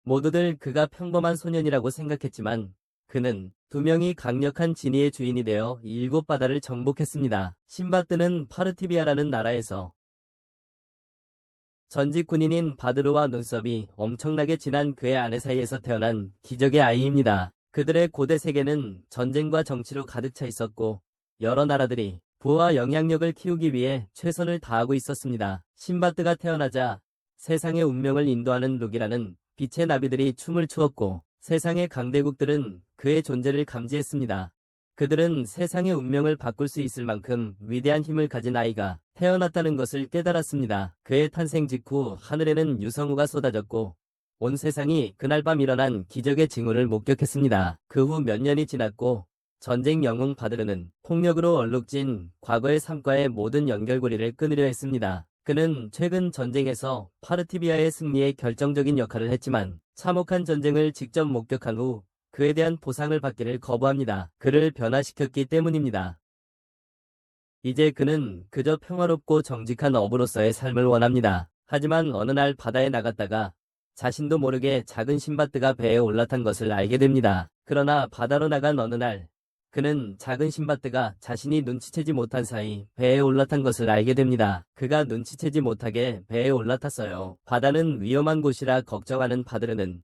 모두들 그가 평범한 소년이라고 생각했지만 그는 두 명이 강력한 지니의 주인이 되어 일곱 바다를 정복했습니다. 신바드는 파르티비아라는 나라에서 전직 군인인 바드르와 눈썹이 엄청나게 진한 그의 아내 사이에서 태어난 기적의 아이입니다. 그들의 고대 세계는 전쟁과 정치로 가득 차 있었고 여러 나라들이 부와 영향력을 키우기 위해 최선을 다하고 있었습니다. 신바드가 태어나자 세상의 운명을 인도하는 룩이라는 빛의 나비들이 춤을 추었고 세상의 강대국들은 그의 존재를 감지했습니다. 그들은 세상의 운명을 바꿀 수 있을 만큼 위대한 힘을 가진 아이가 태어났다는 것을 깨달았습니다. 그의 탄생 직후 하늘에는 유성우가 쏟아졌고 온 세상이 그날 밤 일어난 기적의 징후를 목격했습니다. 그 후 몇 년이 지났고 전쟁 영웅 바드르는 폭력으로 얼룩진 과거의 삶과의 모든 연결고리를 끊으려 했습니다. 그는 최근 전쟁에서 파르티비아의 승리에 결정적인 역할을 했지만 참혹한 전쟁을 직접 목격한 후 그에 대한 보상을 받기를 거부합니다. 그를 변화시켰기 때문입니다. 이제 그는 그저 평화롭고 정직한 어부로서의 삶을 원합니다. 하지만 어느 날 바다에 나갔다가 자신도 모르게 작은 신바드가 배에 올라탄 것을 알게 됩니다. 그러나 바다로 나간 어느 날 그는 작은 신바드가 자신이 눈치채지 못한 사이 배에 올라탄 것을 알게 됩니다. 그가 눈치채지 못하게 배에 올라탔어요. 바다는 위험한 곳이라 걱정하는 바드르는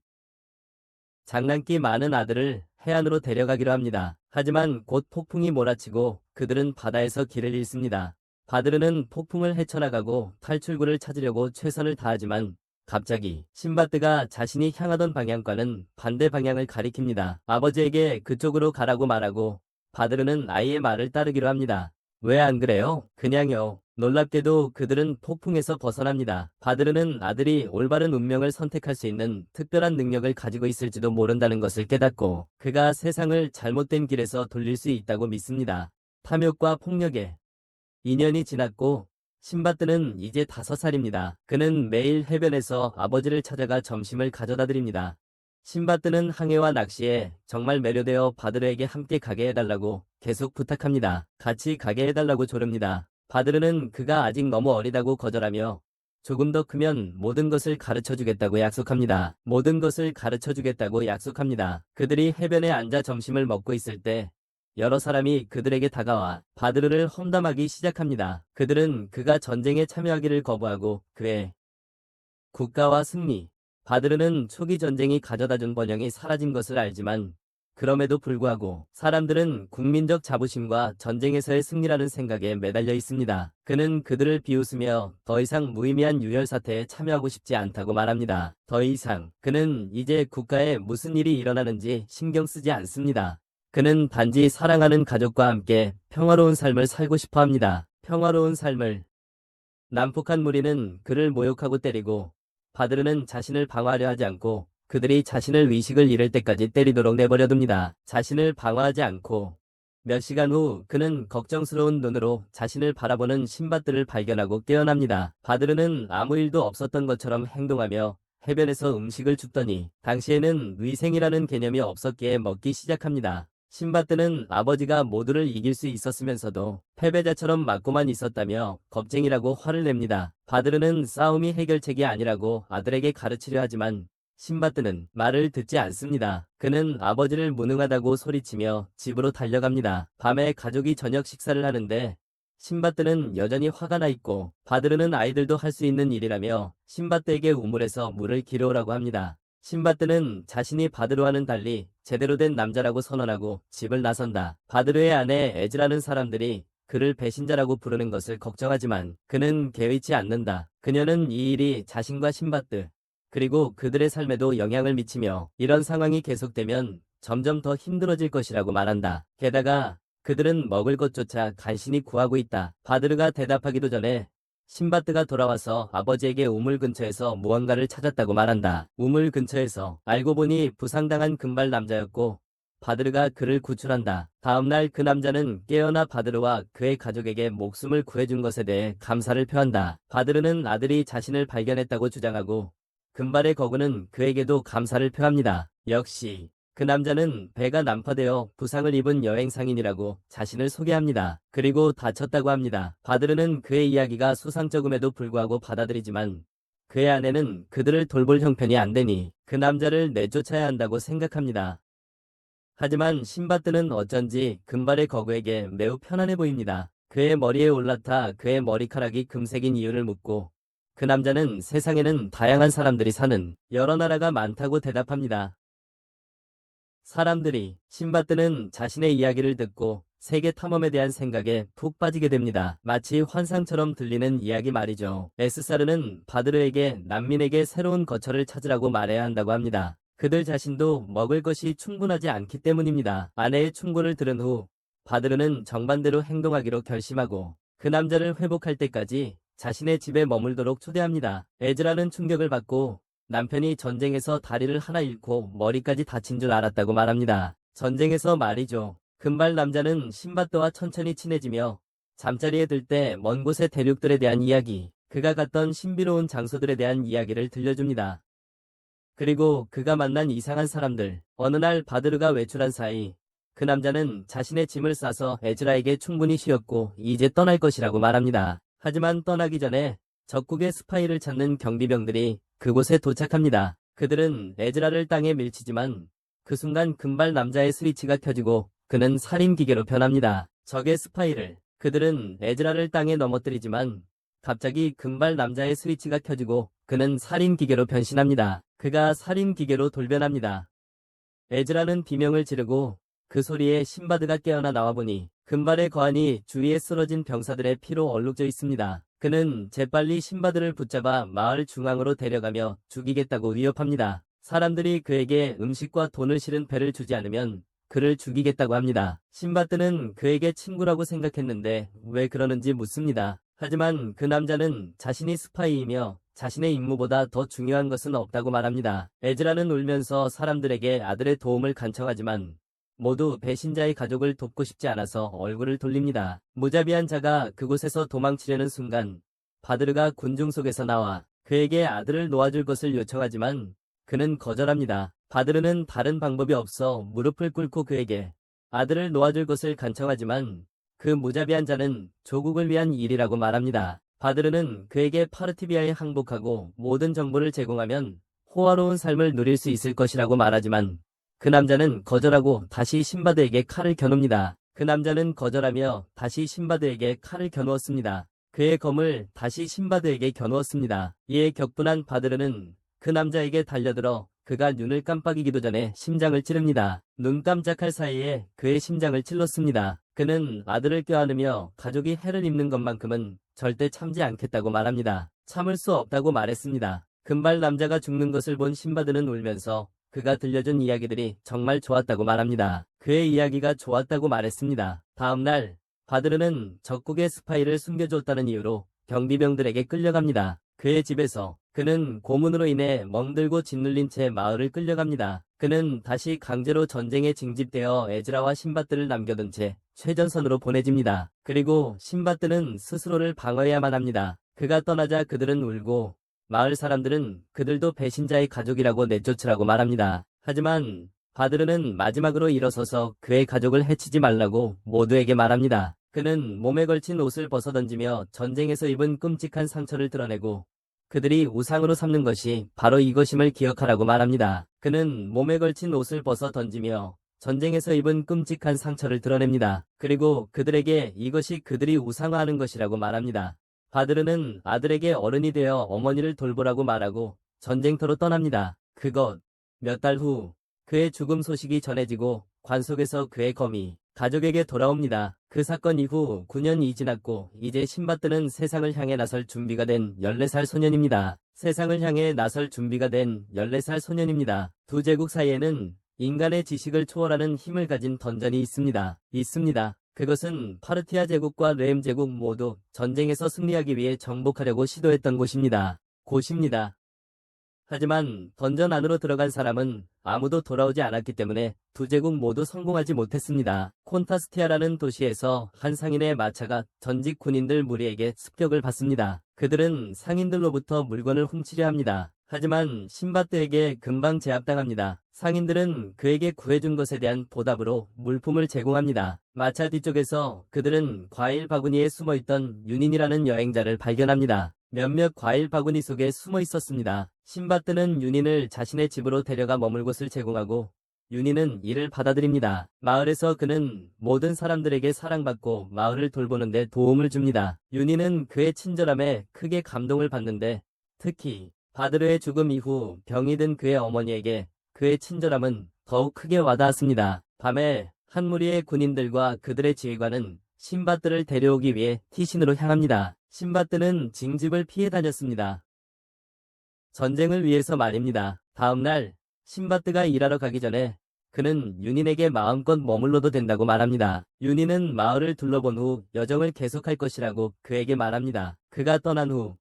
장난기 많은 아들을 해안으로 데려가기로 합니다. 하지만 곧 폭풍이 몰아치고 그들은 바다에서 길을 잃습니다. 바드르는 폭풍을 헤쳐나가고 탈출구를 찾으려고 최선을 다하지만 갑자기 신바드가 자신이 향하던 방향과는 반대 방향을 가리킵니다. 아버지에게 그쪽으로 가라고 말하고 바드르는 아이의 말을 따르기로 합니다. 왜 안 그래요? 그냥요. 놀랍게도 그들은 폭풍에서 벗어납니다. 바드르는 아들이 올바른 운명을 선택할 수 있는 특별한 능력을 가지고 있을지도 모른다는 것을 깨닫고 그가 세상을 잘못된 길에서 돌릴 수 있다고 믿습니다. 탐욕과 폭력에 2년이 지났고 신바드는 이제 5살입니다. 그는 매일 해변에서 아버지를 찾아가 점심을 가져다 드립니다. 신바드는 항해와 낚시에 정말 매료되어 바드르에게 함께 가게 해달라고 계속 부탁합니다. 같이 가게 해달라고 조릅니다. 바드르는 그가 아직 너무 어리다고 거절하며 조금 더 크면 모든 것을 가르쳐주겠다고 약속합니다. 모든 것을 가르쳐주겠다고 약속합니다. 그들이 해변에 앉아 점심을 먹고 있을 때 여러 사람이 그들에게 다가와 바드르를 험담하기 시작합니다. 그들은 그가 전쟁에 참여하기를 거부하고 그의 국가와 승리, 바드르는 초기 전쟁이 가져다준 번영이 사라진 것을 알지만 그럼에도 불구하고 사람들은 국민적 자부심과 전쟁에서의 승리라는 생각에 매달려 있습니다. 그는 그들을 비웃으며 더 이상 무의미한 유혈 사태에 참여하고 싶지 않다고 말합니다. 더 이상 그는 이제 국가에 무슨 일이 일어나는지 신경 쓰지 않습니다. 그는 단지 사랑하는 가족과 함께 평화로운 삶을 살고 싶어 합니다. 평화로운 삶을. 난폭한 무리는 그를 모욕하고 때리고 바드르는 자신을 방어하려 하지 않고 그들이 자신을 의식을 잃을 때까지 때리도록 내버려둡니다. 자신을 방어하지 않고 몇 시간 후 그는 걱정스러운 눈으로 자신을 바라보는 신바드를 발견하고 깨어납니다. 바드르는 아무 일도 없었던 것처럼 행동하며 해변에서 음식을 줍더니 당시에는 위생이라는 개념이 없었기에 먹기 시작합니다. 신바드는 아버지가 모두를 이길 수 있었으면서도 패배자처럼 맞고만 있었다며 겁쟁이라고 화를 냅니다. 바드르는 싸움이 해결책이 아니라고 아들에게 가르치려 하지만 신바드는 말을 듣지 않습니다. 그는 아버지를 무능하다고 소리치며 집으로 달려갑니다. 밤에 가족이 저녁 식사를 하는데 신바드는 여전히 화가 나 있고 바드르는 아이들도 할 수 있는 일이라며 신바드에게 우물에서 물을 길어오라고 합니다. 신바드는 자신이 바드르와는 달리 제대로 된 남자라고 선언하고 집을 나선다. 바드르의 아내 에즈라는 사람들이 그를 배신자라고 부르는 것을 걱정하지만 그는 개의치 않는다. 그녀는 이 일이 자신과 신바드 그리고 그들의 삶에도 영향을 미치며 이런 상황이 계속되면 점점 더 힘들어질 것이라고 말한다. 게다가 그들은 먹을 것조차 간신히 구하고 있다. 바드르가 대답하기도 전에 신바드가 돌아와서 아버지에게 우물 근처에서 무언가를 찾았다고 말한다. 우물 근처에서 알고 보니 부상당한 금발 남자였고 바드르가 그를 구출한다. 다음날 그 남자는 깨어나 바드르와 그의 가족에게 목숨을 구해준 것에 대해 감사를 표한다. 바드르는 아들이 자신을 발견했다고 주장하고 금발의 거구는 그에게도 감사를 표합니다. 역시 그 남자는 배가 난파되어 부상을 입은 여행 상인이라고 자신을 소개합니다. 그리고 다쳤다고 합니다. 바드르는 그의 이야기가 수상쩍음에도 불구하고 받아들이지만 그의 아내는 그들을 돌볼 형편이 안 되니 그 남자를 내쫓아야 한다고 생각합니다. 하지만 신바드는 어쩐지 금발의 거구에게 매우 편안해 보입니다. 그의 머리에 올라타 그의 머리카락이 금색인 이유를 묻고 그 남자는 세상에는 다양한 사람들이 사는 여러 나라가 많다고 대답합니다. 사람들이 신바드는 자신의 이야기를 듣고 세계 탐험에 대한 생각에 푹 빠지게 됩니다. 마치 환상처럼 들리는 이야기 말이죠. 에스사르는 바드르에게 난민에게 새로운 거처를 찾으라고 말해야 한다고 합니다. 그들 자신도 먹을 것이 충분하지 않기 때문입니다. 아내의 충고를 들은 후 바드르는 정반대로 행동하기로 결심하고 그 남자를 회복할 때까지 자신의 집에 머물도록 초대합니다. 에즈라는 충격을 받고 남편이 전쟁에서 다리를 하나 잃고 머리까지 다친 줄 알았다고 말합니다. 전쟁에서 말이죠. 금발 남자는 신바드와 천천히 친해지며 잠자리에 들 때 먼 곳의 대륙들에 대한 이야기, 그가 갔던 신비로운 장소들에 대한 이야기를 들려줍니다. 그리고 그가 만난 이상한 사람들, 어느 날 바드르가 외출한 사이 그 남자는 자신의 짐을 싸서 에즈라에게 충분히 쉬었고 이제 떠날 것이라고 말합니다. 하지만 떠나기 전에 적국의 스파이를 찾는 경비병들이 그곳에 도착합니다. 그들은 에즈라를 땅에 밀치지만 그 순간 금발 남자의 스위치가 켜지고 그는 살인기계로 변합니다. 적의 스파이를, 그들은 에즈라를 땅에 넘어뜨리지만 갑자기 금발 남자의 스위치가 켜지고 그는 살인기계로 변신합니다. 그가 살인기계로 돌변합니다. 에즈라는 비명을 지르고 그 소리에 신바드가 깨어나 나와보니 금발의 거한이 주위에 쓰러진 병사들의 피로 얼룩져 있습니다. 그는 재빨리 신바드를 붙잡아 마을 중앙으로 데려가며 죽이겠다고 위협합니다. 사람들이 그에게 음식과 돈을 실은 배를 주지 않으면 그를 죽이겠다고 합니다. 신바드는 그에게 친구라고 생각했는데 왜 그러는지 묻습니다. 하지만 그 남자는 자신이 스파이이며 자신의 임무보다 더 중요한 것은 없다고 말합니다. 에즈라는 울면서 사람들에게 아들의 도움을 간청하지만 모두 배신자의 가족을 돕고 싶지 않아서 얼굴을 돌립니다. 무자비한 자가 그곳에서 도망치려는 순간 바드르가 군중 속에서 나와 그에게 아들을 놓아줄 것을 요청하지만 그는 거절합니다. 바드르는 다른 방법이 없어 무릎을 꿇고 그에게 아들을 놓아줄 것을 간청하지만 그 무자비한 자는 조국을 위한 일이라고 말합니다. 바드르는 그에게 파르티비아에 항복하고 모든 정보를 제공하면 호화로운 삶을 누릴 수 있을 것이라고 말하지만 그 남자는 거절하고 다시 신바드에게 칼을 겨눕니다. 그 남자는 거절하며 다시 신바드에게 칼을 겨누었습니다. 그의 검을 다시 신바드에게 겨누었습니다. 이에 격분한 바드르는 그 남자에게 달려들어 그가 눈을 깜빡이기도 전에 심장을 찌릅니다. 눈 깜짝할 사이에 그의 심장을 찔렀습니다. 그는 아들을 껴안으며 가족이 해를 입는 것만큼은 절대 참지 않겠다고 말합니다. 참을 수 없다고 말했습니다. 금발 남자가 죽는 것을 본 신바드는 울면서 그가 들려준 이야기들이 정말 좋았다고 말합니다. 그의 이야기가 좋았다고 말했습니다. 다음날 바드르는 적국의 스파이를 숨겨줬다는 이유로 경비병들에게 끌려갑니다. 그의 집에서 그는 고문으로 인해 멍들고 짓눌린 채 마을을 끌려갑니다. 그는 다시 강제로 전쟁에 징집되어 에즈라와 신바드를 남겨둔 채 최전선으로 보내집니다. 그리고 신바드는 스스로를 방어해야만 합니다. 그가 떠나자 그들은 울고 마을 사람들은 그들도 배신자의 가족이라고 내쫓으라고 말합니다. 하지만 바드르는 마지막으로 일어서서 그의 가족을 해치지 말라고 모두에게 말합니다. 그는 몸에 걸친 옷을 벗어던지며 전쟁에서 입은 끔찍한 상처를 드러내고 그들이 우상으로 삼는 것이 바로 이것임을 기억하라고 말합니다. 그는 몸에 걸친 옷을 벗어 던지며 전쟁에서 입은 끔찍한 상처를 드러냅니다. 그리고 그들에게 이것이 그들이 우상화하는 것이라고 말합니다. 바드르는 아들에게 어른이 되어 어머니를 돌보라고 말하고 전쟁터로 떠납니다. 그것 몇 달 후 그의 죽음 소식이 전해지고 관속에서 그의 검이 가족에게 돌아옵니다. 그 사건 이후 9년이 지났고 이제 신바드는 세상을 향해 나설 준비가 된 14살 소년입니다. 세상을 향해 나설 준비가 된 14살 소년입니다. 두 제국 사이에는 인간의 지식을 초월하는 힘을 가진 던전이 있습니다. 그것은 파르티아 제국과 렘 제국 모두 전쟁에서 승리하기 위해 정복하려고 시도했던 곳입니다. 하지만 던전 안으로 들어간 사람은 아무도 돌아오지 않았기 때문에 두 제국 모두 성공하지 못했습니다. 콘타스티아라는 도시에서 한 상인의 마차가 전직 군인들 무리에게 습격을 받습니다. 그들은 상인들로부터 물건을 훔치려 합니다. 하지만 신바드에게 금방 제압당합니다. 상인들은 그에게 구해준 것에 대한 보답으로 물품을 제공합니다. 마차 뒤쪽에서 그들은 과일 바구니에 숨어있던 윤인이라는 여행자를 발견합니다. 몇몇 과일 바구니 속에 숨어 있었습니다. 신바뜨는 윤인을 자신의 집으로 데려가 머물 곳을 제공하고 윤희는 이를 받아들입니다. 마을에서 그는 모든 사람들에게 사랑받고 마을을 돌보는 데 도움을 줍니다. 윤희는 그의 친절함에 크게 감동을 받는데 특히 바드르의 죽음 이후 병이 든 그의 어머니에게 그의 친절함은 더욱 크게 와닿았습니다. 밤에 한 무리의 군인들과 그들의 지휘관은 신바뜨를 데려오기 위해 티신으로 향합니다. 신바뜨는 징집을 피해 다녔습니다. 전쟁을 위해서 말입니다. 다음날 신바뜨가 일하러 가기 전에 그는 윤인에게 마음껏 머물러도 된다고 말합니다. 윤인은 마을을 둘러본 후 여정을 계속할 것이라고 그에게 말합니다. 그가 떠난 후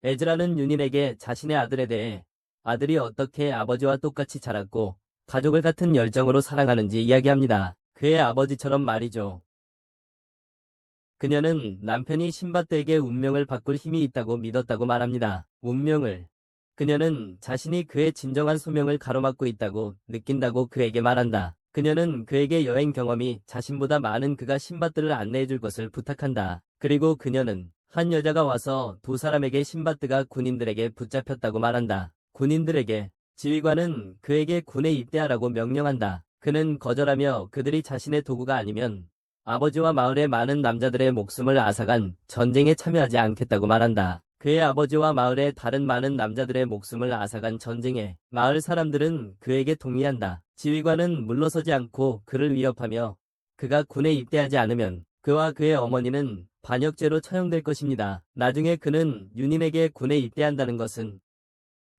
에즈라는 윤인에게 자신의 아들에 대해 아들이 어떻게 아버지와 똑같이 자랐고 가족을 같은 열정으로 사랑하는지 이야기합니다. 그의 아버지처럼 말이죠. 그녀는 남편이 신바뜨에게 운명을 바꿀 힘이 있다고 믿었다고 말합니다. 운명을. 그녀는 자신이 그의 진정한 소명을 가로막고 있다고 느낀다고 그에게 말한다. 그녀는 그에게 여행 경험이 자신보다 많은 그가 신바뜨를 안내해줄 것을 부탁한다. 그리고 그녀는 한 여자가 와서 두 사람에게 신바뜨가 군인들에게 붙잡혔다고 말한다. 군인들에게 지휘관은 그에게 군에 입대하라고 명령한다. 그는 거절하며 그들이 자신의 도구가 아니면 아버지와 마을의 많은 남자들의 목숨을 앗아간 전쟁에 참여하지 않겠다고 말한다. 그의 아버지와 마을의 다른 많은 남자들의 목숨을 앗아간 전쟁에 마을 사람들은 그에게 동의한다. 지휘관은 물러서지 않고 그를 위협하며 그가 군에 입대하지 않으면 그와 그의 어머니는 반역죄로 처형될 것입니다. 나중에 그는 윤인에게 군에 입대한다는 것은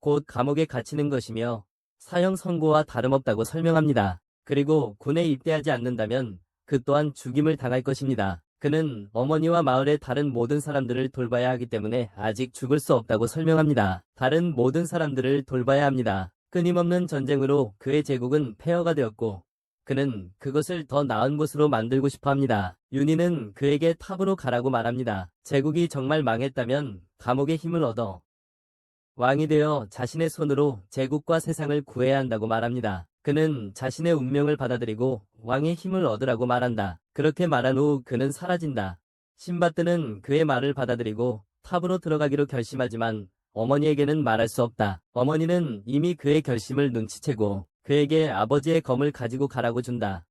곧 감옥에 갇히는 것이며 사형 선고와 다름없다고 설명합니다. 그리고 군에 입대하지 않는다면 그 또한 죽임을 당할 것입니다. 그는 어머니와 마을의 다른 모든 사람들을 돌봐야 하기 때문에 아직 죽을 수 없다고 설명합니다. 다른 모든 사람들을 돌봐야 합니다. 끊임없는 전쟁으로 그의 제국은 폐허가 되었고 그는 그것을 더 나은 곳으로 만들고 싶어 합니다. 윤희는 그에게 탑으로 가라고 말합니다. 제국이 정말 망했다면 감옥의 힘을 얻어 왕이 되어 자신의 손으로 제국과 세상을 구해야 한다고 말합니다. 그는 자신의 운명을 받아들이고 왕의 힘을 얻으라고 말한다. 그렇게 말한 후 그는 사라진다. 신바뜨는 그의 말을 받아들이고 탑으로 들어가기로 결심하지만 어머니에게는 말할 수 없다. 어머니는 이미 그의 결심을 눈치채고 그에게 아버지의 검을 가지고 가라고 준다.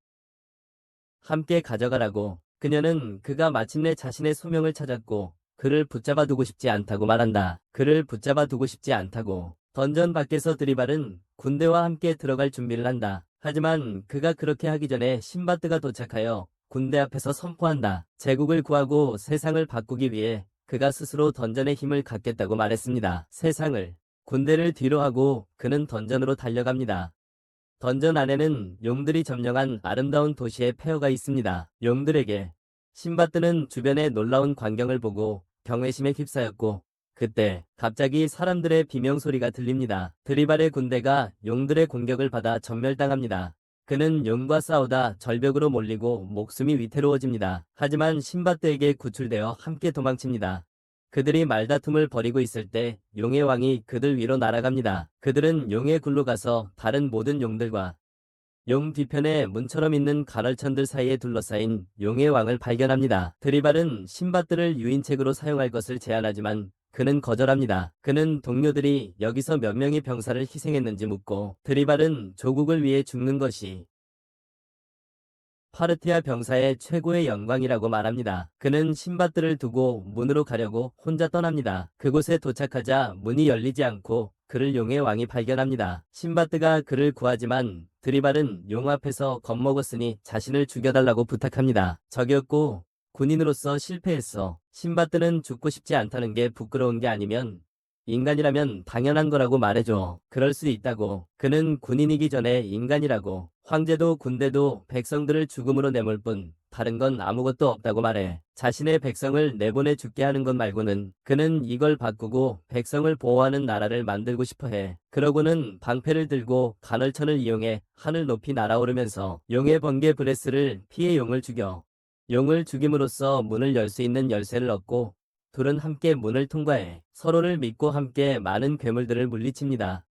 함께 가져가라고. 그녀는 그가 마침내 자신의 소명을 찾았고 그를 붙잡아 두고 싶지 않다고 말한다. 그를 붙잡아 두고 싶지 않다고. 던전 밖에서 드리발은 군대와 함께 들어갈 준비를 한다. 하지만 그가 그렇게 하기 전에 신바뜨가 도착하여 군대 앞에서 선포한다. 제국을 구하고 세상을 바꾸기 위해 그가 스스로 던전의 힘을 갖겠다고 말했습니다. 세상을, 군대를 뒤로 하고 그는 던전으로 달려갑니다. 던전 안에는 용들이 점령한 아름다운 도시의 폐허가 있습니다. 용들에게 신바뜨는 주변의 놀라운 광경을 보고 경외심에 휩싸였고 그때 갑자기 사람들의 비명소리가 들립니다. 드리발의 군대가 용들의 공격을 받아 전멸당합니다. 그는 용과 싸우다 절벽으로 몰리고 목숨이 위태로워집니다. 하지만 신바뜨에게 구출되어 함께 도망칩니다. 그들이 말다툼을 벌이고 있을 때 용의 왕이 그들 위로 날아갑니다. 그들은 용의 굴로 가서 다른 모든 용들과 용 뒤편에 문처럼 있는 가널천들 사이에 둘러싸인 용의 왕을 발견합니다. 드리발은 신바뜨를 유인책으로 사용할 것을 제안하지만 그는 거절합니다. 그는 동료들이 여기서 몇 명의 병사를 희생했는지 묻고 드리발은 조국을 위해 죽는 것이 파르티아 병사의 최고의 영광이라고 말합니다. 그는 신바뜨를 두고 문으로 가려고 혼자 떠납니다. 그곳에 도착하자 문이 열리지 않고 그를 용의 왕이 발견합니다. 신바뜨가 그를 구하지만 드리발은 용 앞에서 겁먹었으니 자신을 죽여달라고 부탁합니다. 적이었고 군인으로서 실패했어. 신바뜨는 죽고 싶지 않다는 게 부끄러운 게 아니면 인간이라면 당연한 거라고 말해줘. 그럴 수 있다고. 그는 군인이기 전에 인간이라고. 황제도 군대도 백성들을 죽음으로 내몰 뿐 다른 건 아무것도 없다고 말해. 자신의 백성을 내보내 죽게 하는 것 말고는 그는 이걸 바꾸고 백성을 보호하는 나라를 만들고 싶어 해. 그러고는 방패를 들고 간헐천을 이용해 하늘 높이 날아오르면서 용의 번개 브레스를 피해 용을 죽여. 용을 죽임으로써 문을 열 수 있는 열쇠를 얻고 둘은 함께 문을 통과해 서로를 믿고 함께 많은 괴물들을 물리칩니다.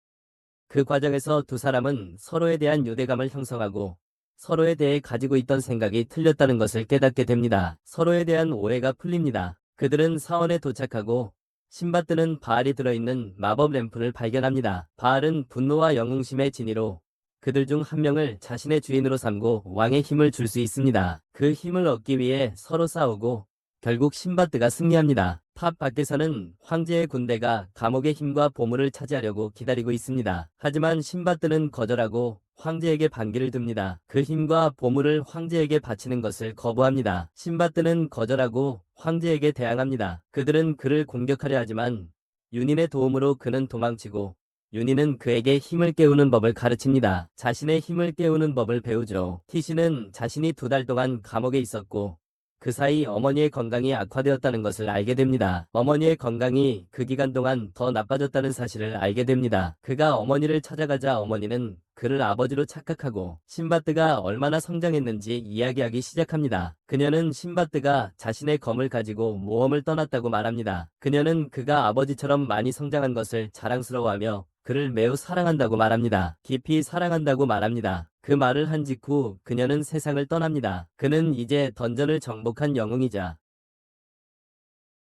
그 과정에서 두 사람은 서로에 대한 유대감을 형성하고 서로에 대해 가지고 있던 생각이 틀렸다는 것을 깨닫게 됩니다. 서로에 대한 오해가 풀립니다. 그들은 사원에 도착하고 신바드는 바알이 들어있는 마법 램프를 발견합니다. 바알은 분노와 영웅심의 진위로 그들 중 한 명을 자신의 주인으로 삼고 왕의 힘을 줄 수 있습니다. 그 힘을 얻기 위해 서로 싸우고 결국 신바드가 승리합니다. 탑 밖에서는 황제의 군대가 감옥의 힘과 보물을 차지하려고 기다리고 있습니다. 하지만 신바드는 거절하고 황제에게 반기를 듭니다. 그 힘과 보물을 황제에게 바치는 것을 거부합니다. 신바드는 거절하고 황제에게 대항합니다. 그들은 그를 공격하려 하지만 윤인의 도움으로 그는 도망치고 윤희는 그에게 힘을 깨우는 법을 가르칩니다. 자신의 힘을 깨우는 법을 배우죠. 티시는 자신이 2달 동안 감옥에 있었고 그 사이 어머니의 건강이 악화되었다는 것을 알게 됩니다. 어머니의 건강이 그 기간 동안 더 나빠졌다는 사실을 알게 됩니다. 그가 어머니를 찾아가자 어머니는 그를 아버지로 착각하고 신바드가 얼마나 성장했는지 이야기하기 시작합니다. 그녀는 신바드가 자신의 검을 가지고 모험을 떠났다고 말합니다. 그녀는 그가 아버지처럼 많이 성장한 것을 자랑스러워하며 그를 매우 사랑한다고 말합니다. 깊이 사랑한다고 말합니다. 그 말을 한 직후 그녀는 세상을 떠납니다. 그는 이제 던전을 정복한 영웅이자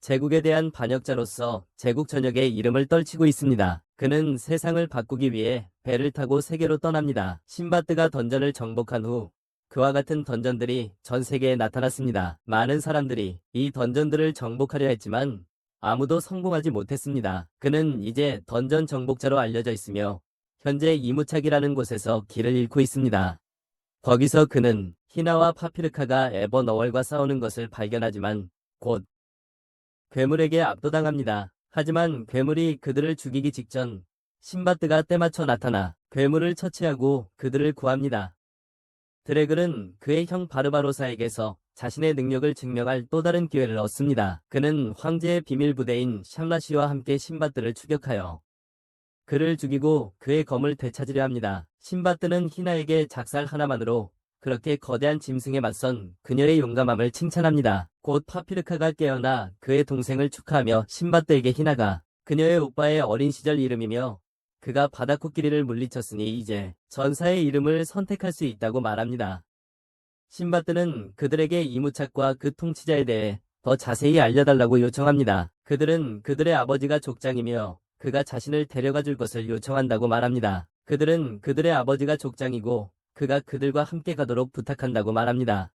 제국에 대한 반역자로서 제국 전역의 이름을 떨치고 있습니다. 그는 세상을 바꾸기 위해 배를 타고 세계로 떠납니다. 신바드가 던전을 정복한 후 그와 같은 던전들이 전 세계에 나타났습니다. 많은 사람들이 이 던전들을 정복하려 했지만 아무도 성공하지 못했습니다. 그는 이제 던전 정복자로 알려져 있으며 현재 이무착이라는 곳에서 길을 잃고 있습니다. 거기서 그는 희나와 파피르카가 에버너월과 싸우는 것을 발견하지만 곧 괴물에게 압도당합니다. 하지만 괴물이 그들을 죽이기 직전 신바드가 때맞춰 나타나 괴물을 처치하고 그들을 구합니다. 드래글은 그의 형 바르바로사에게서 자신의 능력을 증명할 또 다른 기회를 얻습니다. 그는 황제의 비밀 부대인 샹라시와 함께 신바드를 추격하여 그를 죽이고 그의 검을 되찾으려 합니다. 신바드는 희나에게 작살 하나만으로 그렇게 거대한 짐승에 맞선 그녀의 용감함을 칭찬합니다. 곧 파피르카가 깨어나 그의 동생을 축하하며 신바드에게 희나가 그녀의 오빠의 어린 시절 이름이며 그가 바다코끼리를 물리쳤으니 이제 전사의 이름을 선택할 수 있다고 말합니다. 신바드는 그들에게 이무착과 그 통치자에 대해 더 자세히 알려달라고 요청합니다. 그들은 그들의 아버지가 족장이며 그가 자신을 데려가 줄 것을 요청한다고 말합니다. 그들은 그들의 아버지가 족장이고 그가 그들과 함께 가도록 부탁한다고 말합니다.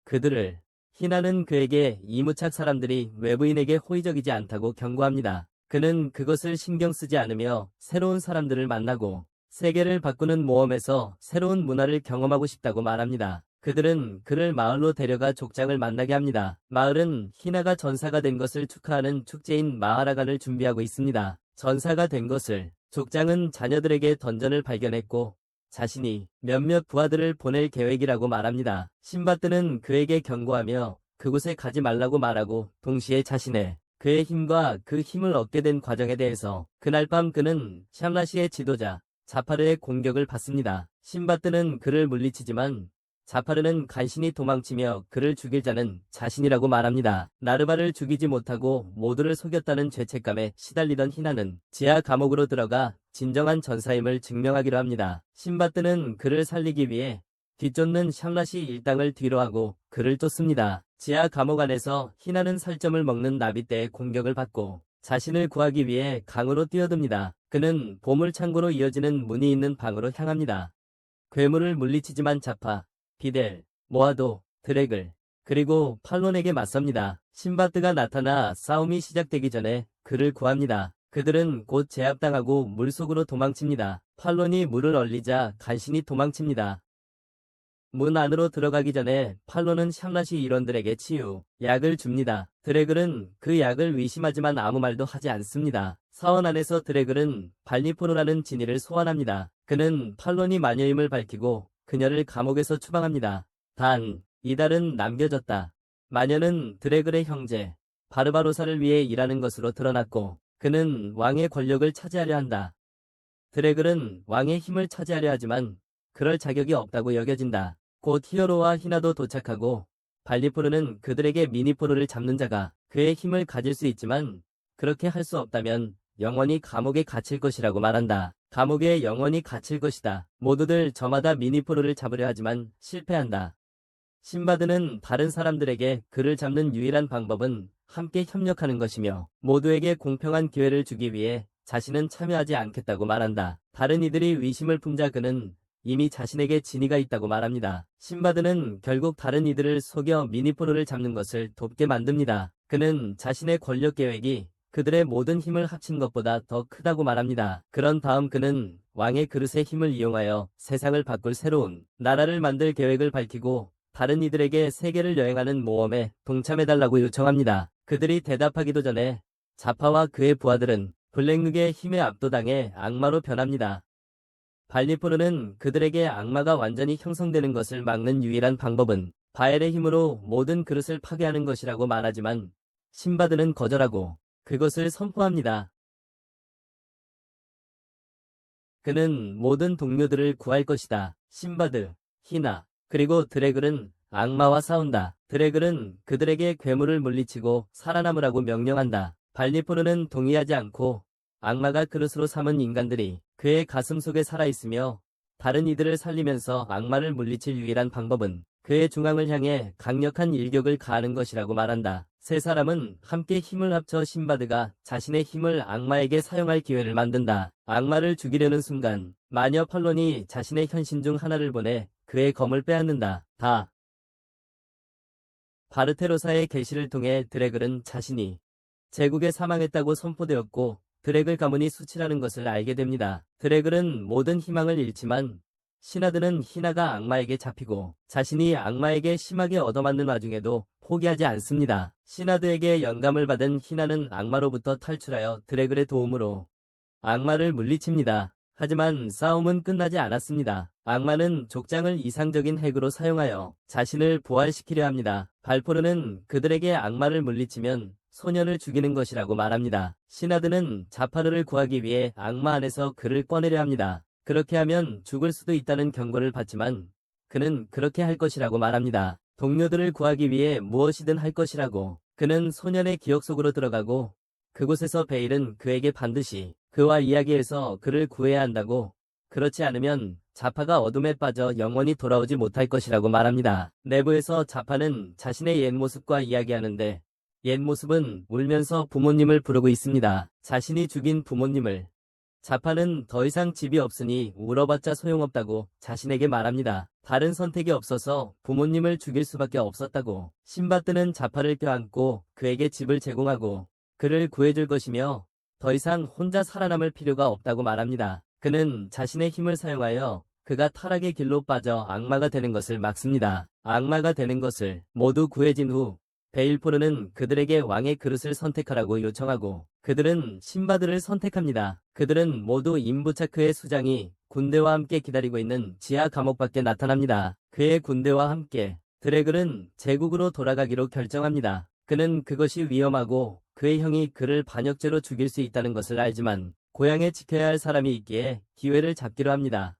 희나는 그에게 이무착 사람들이 외부인에게 호의적이지 않다고 경고합니다. 그는 그것을 신경 쓰지 않으며 새로운 사람들을 만나고 세계를 바꾸는 모험에서 새로운 문화를 경험하고 싶다고 말합니다. 그들은 그를 마을로 데려가 족장을 만나게 합니다. 마을은 희나가 전사가 된 것을 축하하는 축제인 마하라간을 준비하고 있습니다. 전사가 된 것을 족장은 자녀들에게 던전을 발견했고 자신이 몇몇 부하들을 보낼 계획이라고 말합니다. 신바드는 그에게 경고하며 그곳에 가지 말라고 말하고 동시에 그의 힘과 그 힘을 얻게 된 과정에 대해서 그날 밤 그는 샴라시의 지도자 자파르의 공격을 받습니다. 신바드는 그를 물리치지만 자파르는 간신히 도망치며 그를 죽일 자는 자신이라고 말합니다. 나르바를 죽이지 못하고 모두를 속였다는 죄책감에 시달리던 희나는 지하 감옥으로 들어가 진정한 전사임을 증명하기로 합니다. 신바드는 그를 살리기 위해 뒤쫓는 샴라시 일당을 뒤로하고 그를 쫓습니다. 지하 감옥 안에서 희나는 살점을 먹는 나비떼의 공격을 받고 자신을 구하기 위해 강으로 뛰어듭니다. 그는 보물 창고로 이어지는 문이 있는 방으로 향합니다. 괴물을 물리치지만 자파, 비델, 모아도, 드래글, 그리고 팔론에게 맞섭니다. 신바드가 나타나 싸움이 시작되기 전에 그를 구합니다. 그들은 곧 제압당하고 물속으로 도망칩니다. 팔론이 물을 얼리자 간신히 도망칩니다. 문 안으로 들어가기 전에 팔론은 샴라시 일원들에게 약을 줍니다. 드래글은 그 약을 의심하지만 아무 말도 하지 않습니다. 사원 안에서 드래글은 발리포르라는 진이를 소환합니다. 그는 팔론이 마녀임을 밝히고 그녀를 감옥에서 추방합니다. 단, 이달은 남겨졌다. 마녀는 드래글의 형제, 바르바로사를 위해 일하는 것으로 드러났고 그는 왕의 권력을 차지하려 한다. 드래글은 왕의 힘을 차지하려 하지만 그럴 자격이 없다고 여겨진다. 곧 히어로와 희나도 도착하고 발리포르는 그들에게 미니포르를 잡는 자가 그의 힘을 가질 수 있지만 그렇게 할 수 없다면 영원히 감옥에 갇힐 것이라고 말한다. 감옥에 영원히 갇힐 것이다. 모두들 저마다 미니포르를 잡으려 하지만 실패한다. 신바드는 다른 사람들에게 그를 잡는 유일한 방법은 함께 협력하는 것이며 모두에게 공평한 기회를 주기 위해 자신은 참여하지 않겠다고 말한다. 다른 이들이 의심을 품자 그는 이미 자신에게 진위가 있다고 말합니다. 신바드는 결국 다른 이들을 속여 미니포로를 잡는 것을 돕게 만듭니다. 그는 자신의 권력 계획이 그들의 모든 힘을 합친 것보다 더 크다고 말합니다. 그런 다음 그는 왕의 그릇의 힘을 이용하여 세상을 바꿀 새로운 나라를 만들 계획을 밝히고 다른 이들에게 세계를 여행하는 모험에 동참해달라고 요청합니다. 그들이 대답하기도 전에 자파와 그의 부하들은 블랙룩의 힘에 압도당해 악마로 변합니다. 발리포르는 그들에게 악마가 완전히 형성되는 것을 막는 유일한 방법은 바엘의 힘으로 모든 그릇을 파괴하는 것이라고 말하지만 신바드는 거절하고 그것을 선포합니다. 그는 모든 동료들을 구할 것이다. 신바드, 히나, 그리고 드래글은 악마와 싸운다. 드래글은 그들에게 괴물을 물리치고 살아남으라고 명령한다. 발리포르는 동의하지 않고 악마가 그릇으로 삼은 인간들이 그의 가슴 속에 살아있으며 다른 이들을 살리면서 악마를 물리칠 유일한 방법은 그의 중앙을 향해 강력한 일격을 가하는 것이라고 말한다. 세 사람은 함께 힘을 합쳐 신바드가 자신의 힘을 악마에게 사용할 기회를 만든다. 악마를 죽이려는 순간 마녀 펄론이 자신의 현신 중 하나를 보내 그의 검을 빼앗는다. 바르테로사의 계시를 통해 드래글은 자신이 제국에 사망했다고 선포되었고 드래글 가문이 수치라는 것을 알게 됩니다. 드래글은 모든 희망을 잃지만 시나드는 히나가 악마에게 잡히고 자신이 악마에게 심하게 얻어맞는 와중에도 포기하지 않습니다. 시나드에게 영감을 받은 히나는 악마로부터 탈출하여 드래글의 도움으로 악마를 물리칩니다. 하지만 싸움은 끝나지 않았습니다. 악마는 족장을 이상적인 핵으로 사용하여 자신을 부활시키려 합니다. 발포르는 그들에게 악마를 물리치면 소년을 죽이는 것이라고 말합니다. 시나드는 자파르를 구하기 위해 악마 안에서 그를 꺼내려 합니다. 그렇게 하면 죽을 수도 있다는 경고를 받지만 그는 그렇게 할 것이라고 말합니다. 동료들을 구하기 위해 무엇이든 할 것이라고. 그는 소년의 기억 속으로 들어가고 그곳에서 베일은 그에게 반드시 그와 이야기해서 그를 구해야 한다고. 그렇지 않으면 자파가 어둠에 빠져 영원히 돌아오지 못할 것이라고 말합니다. 내부에서 자파는 자신의 옛 모습과 이야기하는데 옛 모습은 울면서 부모님을 부르고 있습니다. 자신이 죽인 부모님을. 자파는 더 이상 집이 없으니 울어봤자 소용없다고 자신에게 말합니다. 다른 선택이 없어서 부모님을 죽일 수밖에 없었다고. 신바드는 자파를 껴안고 그에게 집을 제공하고 그를 구해줄 것이며 더 이상 혼자 살아남을 필요가 없다고 말합니다. 그는 자신의 힘을 사용하여 그가 타락의 길로 빠져 악마가 되는 것을 막습니다. 악마가 되는 것을 모두 구해진 후 베일포르는 그들에게 왕의 그릇을 선택하라고 요청하고 그들은 신바드를 선택합니다. 그들은 모두 임부차크의 수장이 군대와 함께 기다리고 있는 지하 감옥 밖에 나타납니다. 그의 군대와 함께 드래글은 제국으로 돌아가기로 결정합니다. 그는 그것이 위험하고 그의 형이 그를 반역죄로 죽일 수 있다는 것을 알지만 고향에 지켜야 할 사람이 있기에 기회를 잡기로 합니다.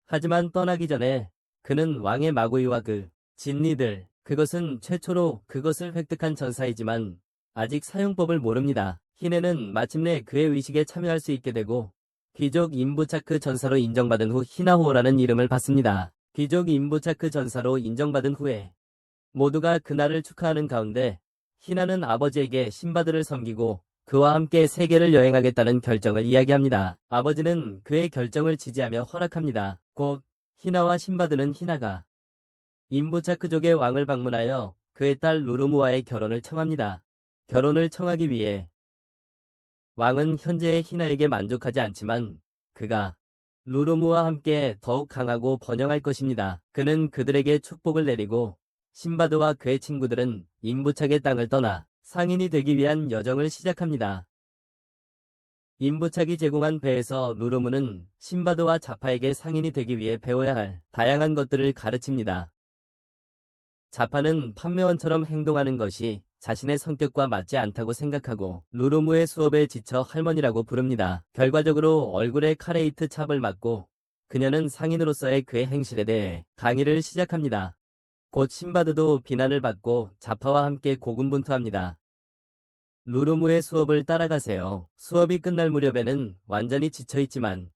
하지만 떠나기 전에 그는 왕의 마구이와 그 진리들, 그것은 최초로 그것을 획득한 전사이지만 아직 사용법을 모릅니다. 히네는 마침내 그의 의식에 참여할 수 있게 되고 귀족 임부차크 전사로 인정받은 후 히나호라는 이름을 받습니다. 귀족 임부차크 전사로 인정받은 후에 모두가 그날을 축하하는 가운데 히나는 아버지에게 신바드를 섬기고 그와 함께 세계를 여행하겠다는 결정을 이야기합니다. 아버지는 그의 결정을 지지하며 허락합니다. 곧 히나와 신바드는 히나가 임부차크족의 왕을 방문하여 그의 딸 루루무와의 결혼을 청합니다. 결혼을 청하기 위해 왕은 현재의 히나에게 만족하지 않지만 그가 루루무와 함께 더욱 강하고 번영할 것입니다. 그는 그들에게 축복을 내리고 신바드와 그의 친구들은 임부차크의 땅을 떠나 상인이 되기 위한 여정을 시작합니다. 임부차크이 제공한 배에서 루루무는 신바드와 자파에게 상인이 되기 위해 배워야 할 다양한 것들을 가르칩니다. 자파는 판매원처럼 행동하는 것이 자신의 성격과 맞지 않다고 생각하고 루루무의 수업에 지쳐 할머니라고 부릅니다. 결과적으로 얼굴에 카레이트 찹을 맞고 그녀는 상인으로서의 그의 행실에 대해 강의를 시작합니다. 곧 신바드도 비난을 받고 자파와 함께 고군분투합니다. 루루무의 수업을 따라가세요. 수업이 끝날 무렵에는 완전히 지쳐있지만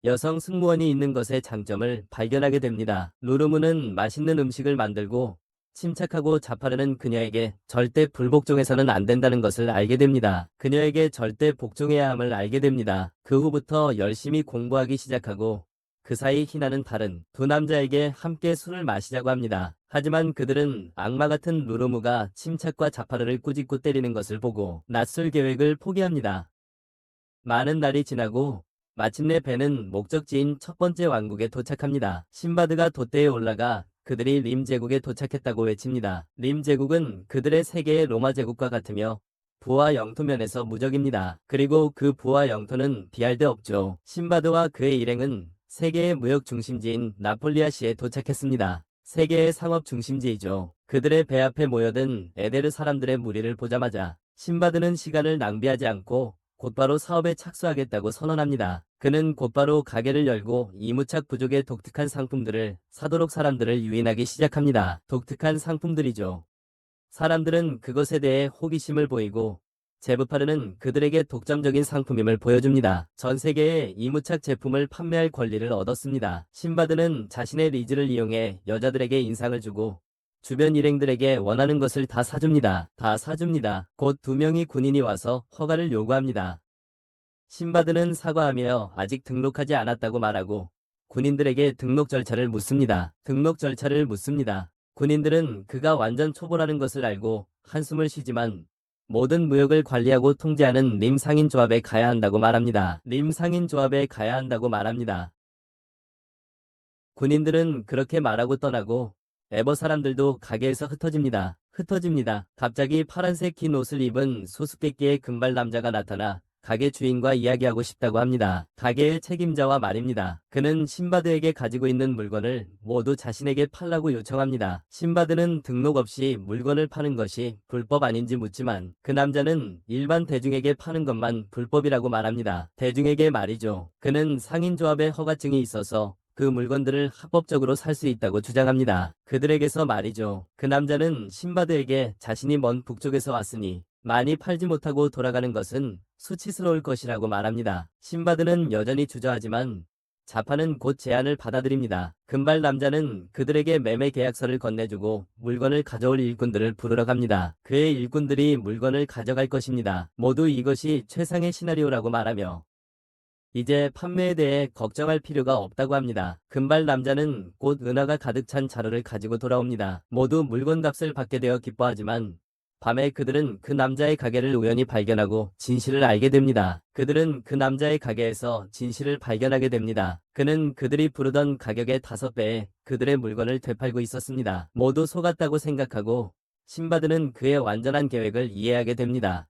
여성 승무원이 있는 것의 장점을 발견하게 됩니다. 루루무는 맛있는 음식을 만들고 침착하고 자파르는 그녀에게 절대 불복종해서는 안 된다는 것을 알게 됩니다. 그녀에게 절대 복종해야 함을 알게 됩니다. 그 후부터 열심히 공부하기 시작하고 그 사이 희나는 다른 두 남자에게 함께 술을 마시자고 합니다. 하지만 그들은 악마 같은 루루무가 침착과 자파르를 꾸짖고 때리는 것을 보고 낮술 계획을 포기합니다. 많은 날이 지나고 마침내 벤은 목적지인 첫 번째 왕국에 도착합니다. 신바드가 돛대에 올라가 그들이 림 제국에 도착했다고 외칩니다. 림 제국은 그들의 세계의 로마 제국과 같으며 부와 영토 면에서 무적입니다. 그리고 그 부와 영토는 비할 데 없죠. 신바드와 그의 일행은 세계의 무역 중심지인 나폴리아시에 도착했습니다. 세계의 상업 중심지이죠. 그들의 배 앞에 모여든 에데르 사람들의 무리를 보자마자 신바드는 시간을 낭비하지 않고 곧바로 사업에 착수하겠다고 선언합니다. 그는 곧바로 가게를 열고 이무착 부족의 독특한 상품들을 사도록 사람들을 유인하기 시작합니다. 독특한 상품들이죠. 사람들은 그것에 대해 호기심을 보이고 제부파르는 그들에게 독점적인 상품임을 보여줍니다. 전 세계에 이무착 제품을 판매할 권리를 얻었습니다. 신바드는 자신의 리즈를 이용해 여자들에게 인상을 주고 주변 일행들에게 원하는 것을 다 사줍니다. 곧 2명의 군인이 와서 허가를 요구합니다. 신바드는 사과하며 아직 등록하지 않았다고 말하고 군인들에게 등록 절차를 묻습니다. 군인들은 그가 완전 초보라는 것을 알고 한숨을 쉬지만 모든 무역을 관리하고 통제하는 림 상인조합에 가야 한다고 말합니다. 군인들은 그렇게 말하고 떠나고 에버 사람들도 가게에서 흩어집니다. 갑자기 파란색 긴 옷을 입은 수수께끼의 금발 남자가 나타나 가게 주인과 이야기하고 싶다고 합니다. 가게의 책임자와 말입니다. 그는 신바드에게 가지고 있는 물건을 모두 자신에게 팔라고 요청합니다. 신바드는 등록 없이 물건을 파는 것이 불법 아닌지 묻지만 그 남자는 일반 대중에게 파는 것만 불법이라고 말합니다. 대중에게 말이죠. 그는 상인조합의 허가증이 있어서 그 물건들을 합법적으로 살 수 있다고 주장합니다. 그들에게서 말이죠. 그 남자는 신바드에게 자신이 먼 북쪽에서 왔으니 많이 팔지 못하고 돌아가는 것은 수치스러울 것이라고 말합니다. 신바드는 여전히 주저하지만 자파는 곧 제안을 받아들입니다. 금발 남자는 그들에게 매매 계약서를 건네주고 물건을 가져올 일꾼들을 부르러 갑니다. 그의 일꾼들이 물건을 가져갈 것입니다. 모두 이것이 최상의 시나리오라고 말하며 이제 판매에 대해 걱정할 필요가 없다고 합니다. 금발 남자는 곧 은하가 가득 찬 자루를 가지고 돌아옵니다. 모두 물건값을 받게 되어 기뻐하지만 밤에 그들은 그 남자의 가게를 우연히 발견하고 진실을 알게 됩니다. 그는 그들이 부르던 가격의 5배에 그들의 물건을 되팔고 있었습니다. 모두 속았다고 생각하고 신바드는 그의 완전한 계획을 이해하게 됩니다.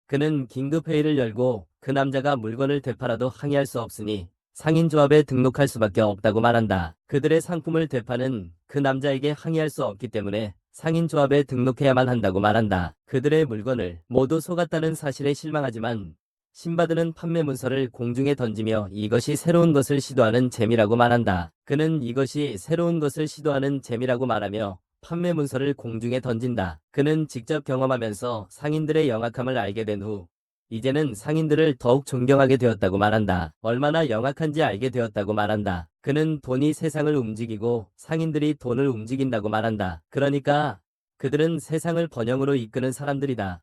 그는 긴급회의를 열고 그 남자가 물건을 되팔아도 항의할 수 없으니 상인조합에 등록할 수밖에 없다고 말한다. 그들의 상품을 되파는 그 남자에게 항의할 수 없기 때문에 상인조합에 등록해야만 한다고 말한다. 그들의 물건을 모두 속았다는 사실에 실망하지만 신바드는 판매 문서를 공중에 던지며 이것이 새로운 것을 시도하는 재미라고 말한다. 그는 이것이 새로운 것을 시도하는 재미라고 말하며 판매 문서를 공중에 던진다. 그는 직접 경험하면서 상인들의 영악함을 알게 된 후 이제는 상인들을 더욱 존경하게 되었다고 말한다. 얼마나 영악한지 알게 되었다고 말한다. 그는 돈이 세상을 움직이고 상인들이 돈을 움직인다고 말한다. 그러니까 그들은 세상을 번영으로 이끄는 사람들이다.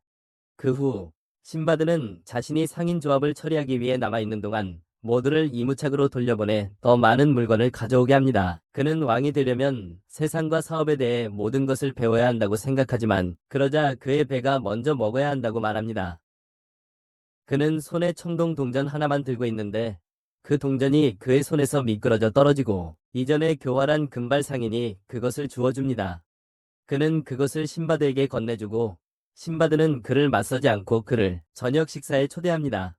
그 후 신바드는 자신이 상인조합을 처리하기 위해 남아있는 동안 모두를 이무착으로 돌려보내 더 많은 물건을 가져오게 합니다. 그는 왕이 되려면 세상과 사업에 대해 모든 것을 배워야 한다고 생각하지만 그러자 그의 배가 먼저 먹어야 한다고 말합니다. 그는 손에 청동 동전 하나만 들고 있는데 그 동전이 그의 손에서 미끄러져 떨어지고 이전에 교활한 금발 상인이 그것을 주워줍니다. 그는 그것을 신바드에게 건네주고 신바드는 그를 맞서지 않고 그를 저녁 식사에 초대합니다.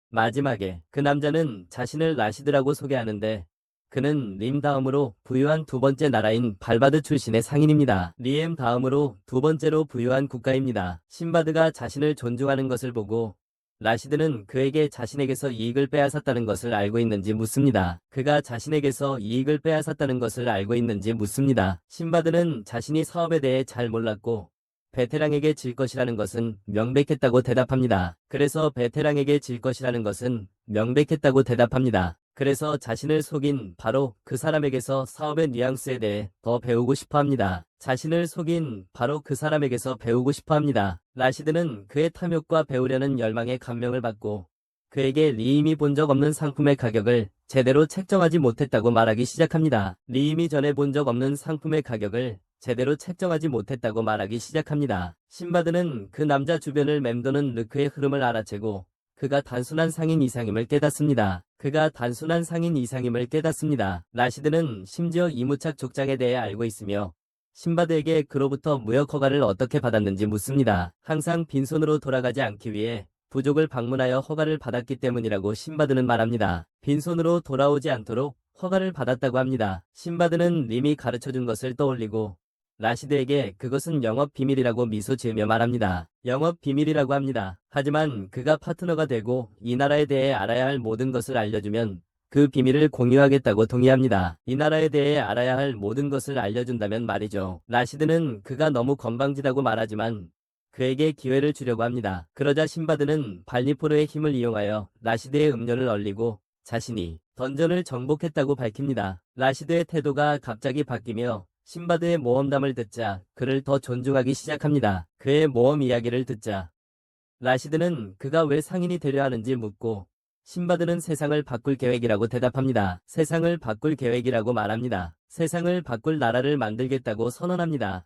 마지막에 그 남자는 자신을 라시드라고 소개하는데 그는 림 다음으로 부유한 두 번째 나라인 발바드 출신의 상인입니다. 리엠 다음으로 두 번째로 부유한 국가입니다. 신바드가 자신을 존중하는 것을 보고 라시드는 그에게 자신에게서 이익을 빼앗았다는 것을 알고 있는지 묻습니다. 신바드는 자신이 사업에 대해 잘 몰랐고 베테랑에게 질 것이라는 것은 명백했다고 대답합니다. 그래서 자신을 속인 바로 그 사람에게서 사업의 뉘앙스에 대해 더 배우고 싶어 합니다. 자신을 속인 바로 그 사람에게서 배우고 싶어 합니다. 라시드는 그의 탐욕과 배우려는 열망에 감명을 받고 그에게 리임이 본 적 없는 상품의 가격을 제대로 책정하지 못했다고 말하기 시작합니다. 리임이 전에 본 적 없는 상품의 가격을 제대로 책정하지 못했다고 말하기 시작합니다. 신바드는 그 남자 주변을 맴도는 르크의 흐름을 알아채고 그가 단순한 상인 이상임을 깨닫습니다. 그가 단순한 상인 이상임을 깨닫습니다. 라시드는 심지어 이무착 족장에 대해 알고 있으며 신바드에게 그로부터 무역 허가를 어떻게 받았는지 묻습니다. 항상 빈손으로 돌아가지 않기 위해 부족을 방문하여 허가를 받았기 때문이라고 신바드는 말합니다. 빈손으로 돌아오지 않도록 허가를 받았다고 합니다. 신바드는 림이 가르쳐준 것을 떠올리고 라시드에게 그것은 영업 비밀이라고 미소 지으며 말합니다. 영업 비밀이라고 합니다. 하지만 그가 파트너가 되고 이 나라에 대해 알아야 할 모든 것을 알려주면 그 비밀을 공유하겠다고 동의합니다. 이 나라에 대해 알아야 할 모든 것을 알려준다면 말이죠. 라시드는 그가 너무 건방지다고 말하지만 그에게 기회를 주려고 합니다. 그러자 신바드는 발리포르의 힘을 이용하여 라시드의 음료를 얼리고 자신이 던전을 정복했다고 밝힙니다. 라시드의 태도가 갑자기 바뀌며 신바드의 모험담을 듣자 그를 더 존중하기 시작합니다. 그의 모험 이야기를 듣자 라시드는 그가 왜 상인이 되려 하는지 묻고 신바드는 세상을 바꿀 계획이라고 대답합니다. 세상을 바꿀 계획이라고 말합니다. 세상을 바꿀 나라를 만들겠다고 선언합니다.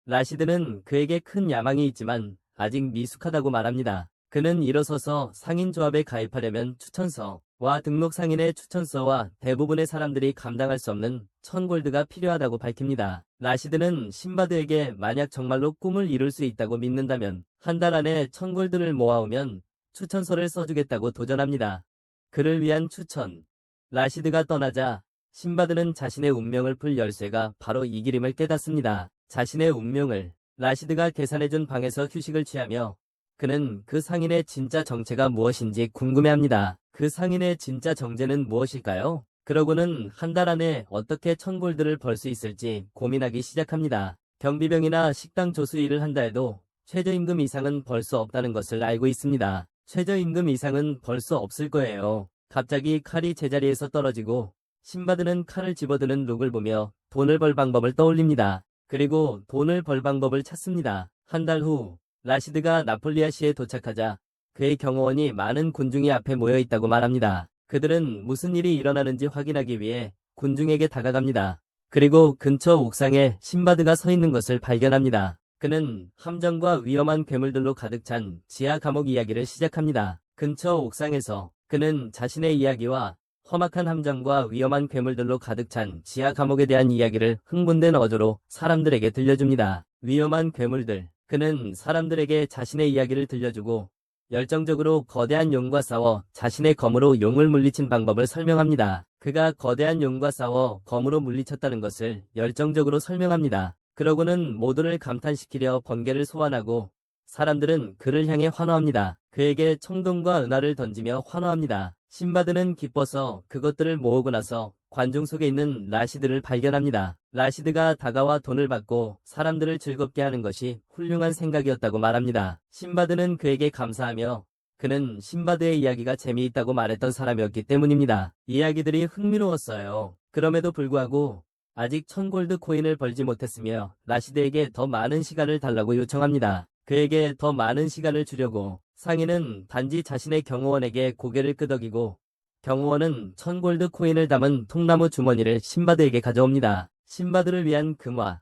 라시드는 그에게 큰 야망이 있지만 아직 미숙하다고 말합니다. 그는 일어서서 상인조합에 가입하려면 추천서와 등록 상인의 추천서와 대부분의 사람들이 감당할 수 없는 1000골드가 필요하다고 밝힙니다. 라시드는 신바드에게 만약 정말로 꿈을 이룰 수 있다고 믿는다면 한 달 안에 1000골드를 모아오면 추천서를 써주겠다고 도전합니다. 그를 위한 추천. 라시드가 떠나자 신바드는 자신의 운명을 풀 열쇠가 바로 이 길임을 깨닫습니다. 자신의 운명을 라시드가 계산해준 방에서 휴식을 취하며 그는 그 상인의 진짜 정체가 무엇인지 궁금해합니다. 그 상인의 진짜 정체는 무엇일까요? 그러고는 한 달 안에 어떻게 1000골드를 벌 수 있을지 고민하기 시작합니다. 경비병이나 식당 조수 일을 한다 해도 최저임금 이상은 벌 수 없다는 것을 알고 있습니다. 최저임금 이상은 벌 수 없을 거예요. 갑자기 칼이 제자리에서 떨어지고 신바드는 칼을 집어드는 룩을 보며 돈을 벌 방법을 떠올립니다. 그리고 돈을 벌 방법을 찾습니다. 한 달 후 라시드가 나폴리아시에 도착하자 그의 경호원이 많은 군중이 앞에 모여 있다고 말합니다. 그들은 무슨 일이 일어나는지 확인하기 위해 군중에게 다가갑니다. 그리고 근처 옥상에 신바드가 서 있는 것을 발견합니다. 그는 함정과 위험한 괴물들로 가득 찬 지하 감옥 이야기를 시작합니다. 근처 옥상에서 그는 자신의 이야기와 험악한 함정과 위험한 괴물들로 가득 찬 지하 감옥에 대한 이야기를 흥분된 어조로 사람들에게 들려줍니다. 위험한 괴물들. 그는 사람들에게 자신의 이야기를 들려주고 열정적으로 거대한 용과 싸워 자신의 검으로 용을 물리친 방법을 설명합니다. 그가 거대한 용과 싸워 검으로 물리쳤다는 것을 열정적으로 설명합니다. 그러고는 모두를 감탄시키려 번개를 소환하고 사람들은 그를 향해 환호합니다. 그에게 청동과 은하를 던지며 환호합니다. 신바드는 기뻐서 그것들을 모으고 나서 관중 속에 있는 라시드를 발견합니다. 라시드가 다가와 돈을 받고 사람들을 즐겁게 하는 것이 훌륭한 생각이었다고 말합니다. 신바드는 그에게 감사하며 그는 신바드의 이야기가 재미있다고 말했던 사람이었기 때문입니다. 이야기들이 흥미로웠어요. 그럼에도 불구하고 아직 1000골드 코인을 벌지 못했으며 라시드에게 더 많은 시간을 달라고 요청합니다. 그에게 더 많은 시간을 주려고 상인은 단지 자신의 경호원에게 고개를 끄덕이고 경호원은 1000골드 코인을 담은 통나무 주머니를 신바드에게 가져옵니다. 신바드를 위한 금화.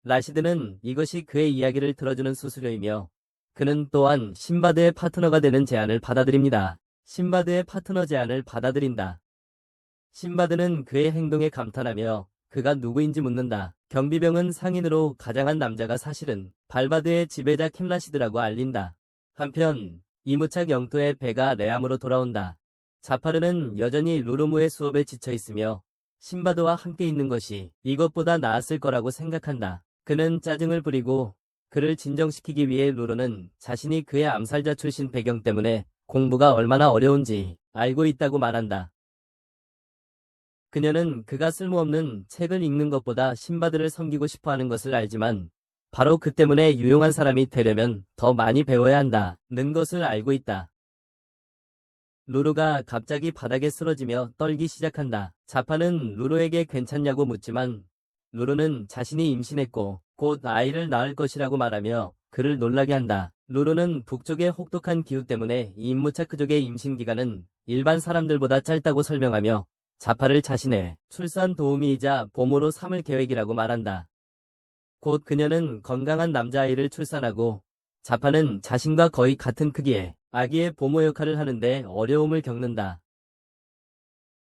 라시드는 이것이 그의 이야기를 들어주는 수수료이며 그는 또한 신바드의 파트너가 되는 제안을 받아들입니다. 신바드의 파트너 제안을 받아들인다. 신바드는 그의 행동에 감탄하며 그가 누구인지 묻는다. 경비병은 상인으로 가장한 남자가 사실은 발바드의 지배자 캠라시드라고 알린다. 한편 이무착 영토의 배가 레암으로 돌아온다. 자파르는 여전히 루르무의 수업에 지쳐있으며 신바드와 함께 있는 것이 이것보다 나았을 거라고 생각한다. 그는 짜증을 부리고 그를 진정시키기 위해 루르는 자신이 그의 암살자 출신 배경 때문에 공부가 얼마나 어려운지 알고 있다고 말한다. 그녀는 그가 쓸모없는 책을 읽는 것보다 신바드를 섬기고 싶어하는 것을 알지만 바로 그 때문에 유용한 사람이 되려면 더 많이 배워야 한다는 것을 알고 있다. 루루가 갑자기 바닥에 쓰러지며 떨기 시작한다. 자파는 루루에게 괜찮냐고 묻지만 루루는 자신이 임신했고 곧 아이를 낳을 것이라고 말하며 그를 놀라게 한다. 루루는 북쪽의 혹독한 기후 때문에 이 임무차크족의 임신 기간은 일반 사람들보다 짧다고 설명하며 자파를 자신의 출산 도우미이자 보모로 삼을 계획이라고 말한다. 곧 그녀는 건강한 남자아이를 출산하고 자파는 자신과 거의 같은 크기의 아기의 보모 역할을 하는데 어려움을 겪는다.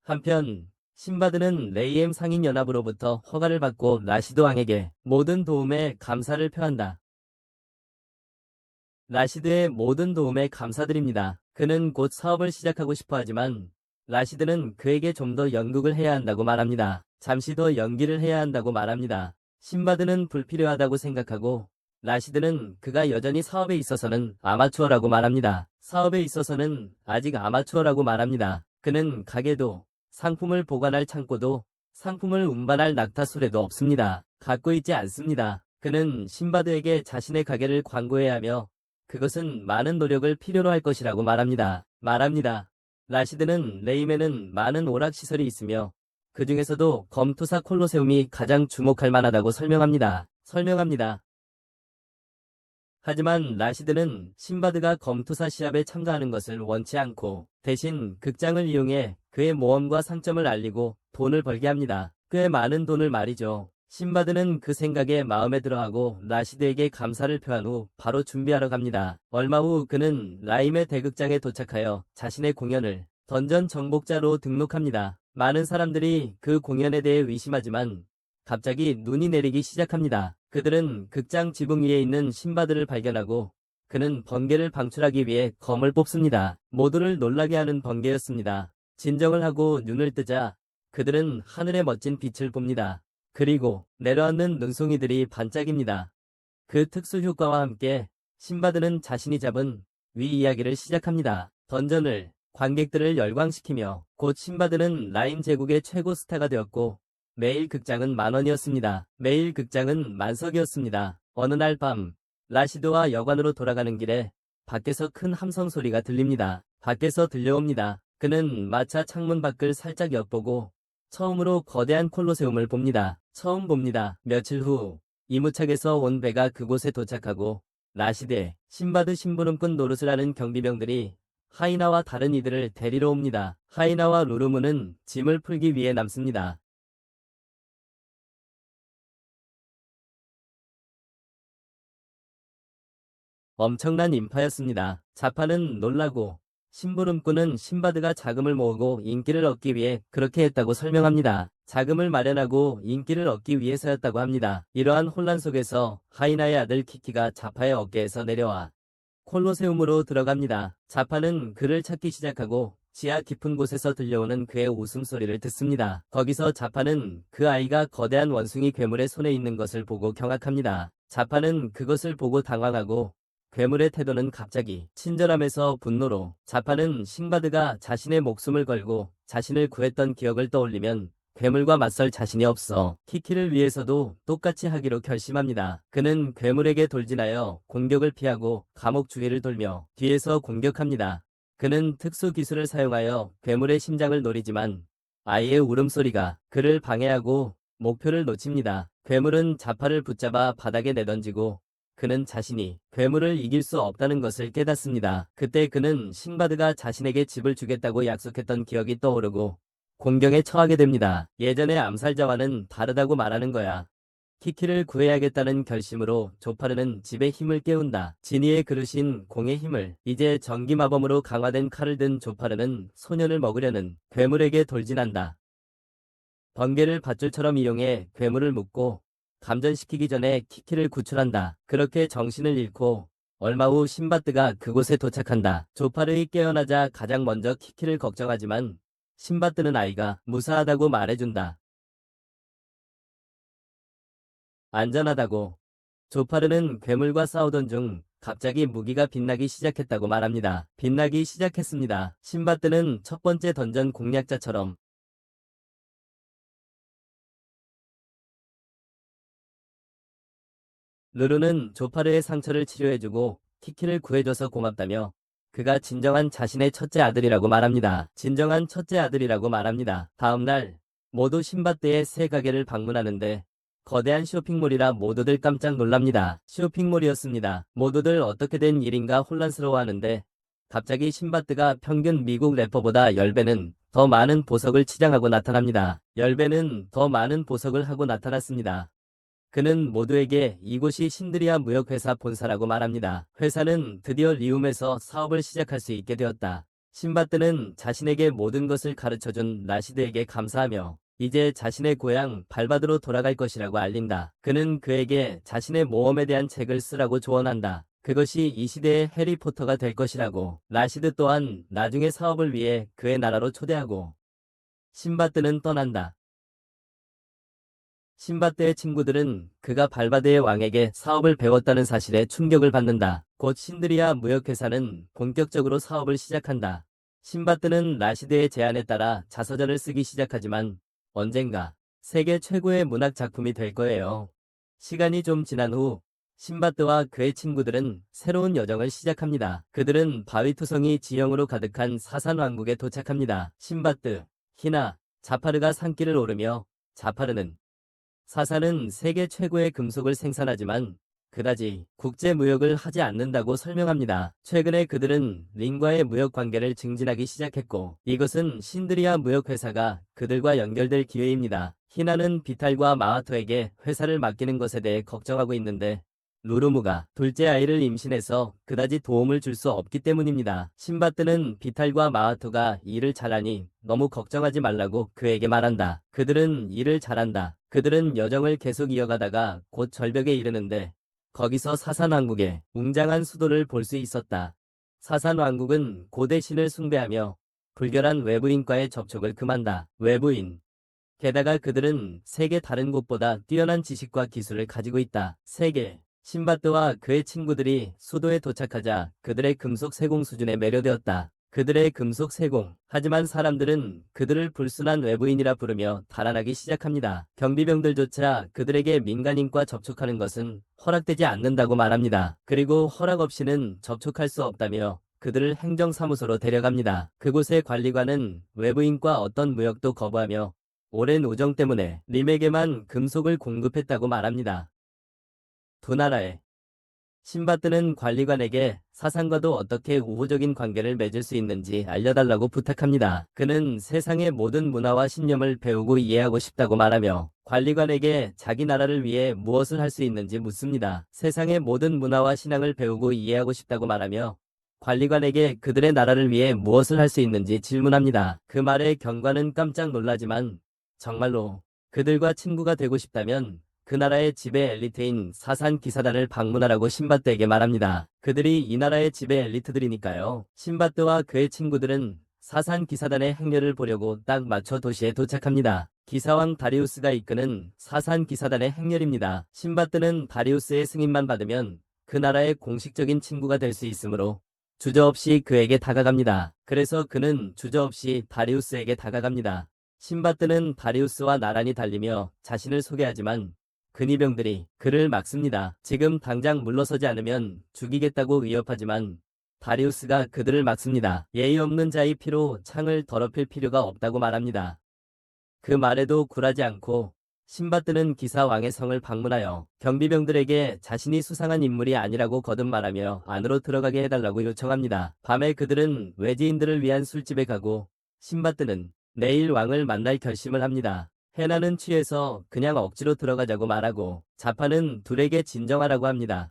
한편 신바드는 레이엠 상인연합으로부터 허가를 받고 라시드 왕에게 모든 도움에 감사를 표한다. 라시드의 모든 도움에 감사드립니다. 그는 곧 사업을 시작하고 싶어 하지만 라시드는 그에게 좀 더 연극을 해야 한다고 말합니다. 잠시 더 연기를 해야 한다고 말합니다. 신바드는 불필요하다고 생각하고 라시드는 그가 여전히 사업에 있어서는 아마추어라고 말합니다. 사업에 있어서는 아직 아마추어라고 말합니다. 그는 가게도 상품을 보관할 창고도 상품을 운반할 낙타수레도 없습니다. 갖고 있지 않습니다. 그는 신바드에게 자신의 가게를 광고해야 하며 그것은 많은 노력을 필요로 할 것이라고 말합니다. 라시드는 레임에는 많은 오락시설이 있으며 그 중에서도 검투사 콜로세움이 가장 주목할 만하다고 설명합니다. 하지만 라시드는 신바드가 검투사 시합에 참가하는 것을 원치 않고 대신 극장을 이용해 그의 모험과 상점을 알리고 돈을 벌게 합니다. 꽤 많은 돈을 말이죠. 신바드는 그 생각에 마음에 들어하고 라시드에게 감사를 표한 후 바로 준비하러 갑니다. 얼마 후 그는 라임의 대극장에 도착하여 자신의 공연을 던전 정복자로 등록합니다. 많은 사람들이 그 공연에 대해 의심하지만 갑자기 눈이 내리기 시작합니다. 그들은 극장 지붕 위에 있는 신바드를 발견하고 그는 번개를 방출하기 위해 검을 뽑습니다. 모두를 놀라게 하는 번개였습니다. 진정을 하고 눈을 뜨자 그들은 하늘의 멋진 빛을 봅니다. 그리고 내려앉는 눈송이들이 반짝입니다. 그 특수 효과와 함께 신바드는 자신이 잡은 위 이야기를 시작합니다. 던전을 관객들을 열광시키며 곧 신바드는 라임 제국의 최고 스타가 되었고 매일 극장은 10,000원이었습니다. 매일 극장은 만석이었습니다. 어느 날 밤 라시드와 여관으로 돌아가는 길에 밖에서 큰 함성 소리가 들립니다. 밖에서 들려옵니다. 그는 마차 창문 밖을 살짝 엿보고 처음으로 거대한 콜로세움을 봅니다. 며칠 후 이무착에서 온 배가 그곳에 도착하고 라시드의 신바드 심부름꾼 노릇을 하는 경비병들이 하이나와 다른 이들을 데리러 옵니다. 하이나와 루루무는 짐을 풀기 위해 남습니다. 엄청난 인파였습니다. 자파는 놀라고 심부름꾼은 신바드가 자금을 모으고 인기를 얻기 위해 그렇게 했다고 설명합니다. 자금을 마련하고 인기를 얻기 위해서였다고 합니다. 이러한 혼란 속에서 하이나의 아들 키키가 자파의 어깨에서 내려와 콜로세움으로 들어갑니다. 자파는 그를 찾기 시작하고 지하 깊은 곳에서 들려오는 그의 웃음소리를 듣습니다. 거기서 자파는 그 아이가 거대한 원숭이 괴물의 손에 있는 것을 보고 경악합니다. 자파는 그것을 보고 당황하고 괴물의 태도는 갑자기 친절함에서 분노로 자파는 신바드가 자신의 목숨을 걸고 자신을 구했던 기억을 떠올리면 괴물과 맞설 자신이 없어 키키를 위해서도 똑같이 하기로 결심합니다. 그는 괴물에게 돌진하여 공격을 피하고 감옥 주위를 돌며 뒤에서 공격합니다. 그는 특수 기술을 사용하여 괴물의 심장을 노리지만 아이의 울음소리가 그를 방해하고 목표를 놓칩니다. 괴물은 자파를 붙잡아 바닥에 내던지고 그는 자신이 괴물을 이길 수 없다는 것을 깨닫습니다. 그때 그는 신바드가 자신에게 집을 주겠다고 약속했던 기억이 떠오르고 공경에 처하게 됩니다. 예전의 암살자와는 다르다고 말하는 거야. 키키를 구해야겠다는 결심으로 조파르는 집의 힘을 깨운다. 지니의 그릇인 공의 힘을 이제 전기마검으로 강화된 칼을 든 조파르는 소년을 먹으려는 괴물에게 돌진한다. 번개를 밧줄처럼 이용해 괴물을 묶고 감전시키기 전에 키키를 구출한다. 그렇게 정신을 잃고 얼마 후 신바드가 그곳에 도착한다. 조파르이 깨어나자 가장 먼저 키키를 걱정하지만 신바드는 아이가 무사하다고 말해준다. 안전하다고. 조파르는 괴물과 싸우던 중 갑자기 무기가 빛나기 시작했다고 말합니다. 빛나기 시작했습니다. 신바드는 첫 번째 던전 공략자처럼 루루는 조파르의 상처를 치료해주고 키키를 구해줘서 고맙다며 그가 진정한 자신의 첫째 아들이라고 말합니다. 진정한 첫째 아들이라고 말합니다. 다음날 모두 신밧드의 새 가게를 방문하는데 거대한 쇼핑몰이라 모두들 깜짝 놀랍니다. 쇼핑몰이었습니다. 모두들 어떻게 된 일인가 혼란스러워하는데 갑자기 신밧드가 평균 미국 래퍼보다 10배는 더 많은 보석을 치장하고 나타납니다. 10배는 더 많은 보석을 하고 나타났습니다. 그는 모두에게 이곳이 신드리아 무역회사 본사라고 말합니다. 회사는 드디어 리움에서 사업을 시작할 수 있게 되었다. 신밧드는 자신에게 모든 것을 가르쳐준 라시드에게 감사하며 이제 자신의 고향 발바드로 돌아갈 것이라고 알린다. 그는 그에게 자신의 모험에 대한 책을 쓰라고 조언한다. 그것이 이 시대의 해리포터가 될 것이라고. 라시드 또한 나중에 사업을 위해 그의 나라로 초대하고 신밧드는 떠난다. 신밧드의 친구들은 그가 발바드의 왕에게 사업을 배웠다는 사실에 충격을 받는다. 곧 신드리아 무역회사는 본격적으로 사업을 시작한다. 신밧드는 라시드의 제안에 따라 자서전을 쓰기 시작하지만 언젠가 세계 최고의 문학 작품이 될 거예요. 시간이 좀 지난 후 신밧드와 그의 친구들은 새로운 여정을 시작합니다. 그들은 바위투성이 지형으로 가득한 사산 왕국에 도착합니다. 신밧드, 히나, 자파르가 산길을 오르며 자파르는 사산은 세계 최고의 금속을 생산하지만 그다지 국제 무역을 하지 않는다고 설명합니다. 최근에 그들은 링과의 무역 관계를 증진하기 시작했고 이것은 신드리아 무역회사가 그들과 연결될 기회입니다. 히나는 비탈과 마하토에게 회사를 맡기는 것에 대해 걱정하고 있는데 루루무가 둘째 아이를 임신해서 그다지 도움을 줄 수 없기 때문입니다. 신밧드는 비탈과 마하토가 일을 잘하니 너무 걱정하지 말라고 그에게 말한다. 그들은 일을 잘한다. 그들은 여정을 계속 이어가다가 곧 절벽에 이르는데 거기서 사산왕국의 웅장한 수도를 볼 수 있었다. 사산왕국은 고대 신을 숭배하며 불결한 외부인과의 접촉을 금한다. 외부인. 게다가 그들은 세계 다른 곳보다 뛰어난 지식과 기술을 가지고 있다. 세계. 신밧드와 그의 친구들이 수도에 도착하자 그들의 금속 세공 수준에 매료되었다. 그들의 금속 세공. 하지만 사람들은 그들을 불순한 외부인이라 부르며 달아나기 시작합니다. 경비병들조차 그들에게 민간인과 접촉하는 것은 허락되지 않는다고 말합니다. 그리고 허락 없이는 접촉할 수 없다며 그들을 행정사무소로 데려갑니다. 그곳의 관리관은 외부인과 어떤 무역도 거부하며 오랜 우정 때문에 림에게만 금속을 공급했다고 말합니다. 두 나라의 신밧드는 관리관에게 사산과도 어떻게 우호적인 관계를 맺을 수 있는지 알려달라고 부탁합니다. 그는 세상의 모든 문화와 신념을 배우고 이해하고 싶다고 말하며 관리관에게 자기 나라를 위해 무엇을 할 수 있는지 묻습니다. 세상의 모든 문화와 신앙을 배우고 이해하고 싶다고 말하며 관리관에게 그들의 나라를 위해 무엇을 할 수 있는지 질문합니다. 그 말에 경관은 깜짝 놀라지만 정말로 그들과 친구가 되고 싶다면 그 나라의 지배 엘리트인 사산 기사단을 방문하라고 신밧드에게 말합니다. 그들이 이 나라의 지배 엘리트들이니까요. 신밧드와 그의 친구들은 사산 기사단의 행렬을 보려고 딱 맞춰 도시에 도착합니다. 기사왕 다리우스가 이끄는 사산 기사단의 행렬입니다. 신밧드는 다리우스의 승인만 받으면 그 나라의 공식적인 친구가 될 수 있으므로 주저없이 그에게 다가갑니다. 그래서 그는 주저없이 다리우스에게 다가갑니다. 신밧드는 다리우스와 나란히 달리며 자신을 소개하지만 근위병들이 그를 막습니다. 지금 당장 물러서지 않으면 죽이겠다고 위협하지만 다리우스가 그들을 막습니다. 예의 없는 자의 피로 창을 더럽힐 필요가 없다고 말합니다. 그 말에도 굴하지 않고 신밧드는 기사 왕의 성을 방문하여 경비병들에게 자신이 수상한 인물이 아니라고 거듭말하며 안으로 들어가게 해달라고 요청합니다. 밤에 그들은 외지인들을 위한 술집에 가고 신밧드는 내일 왕을 만날 결심을 합니다. 헤나는 취해서 그냥 억지로 들어가자고 말하고 자파는 둘에게 진정하라고 합니다.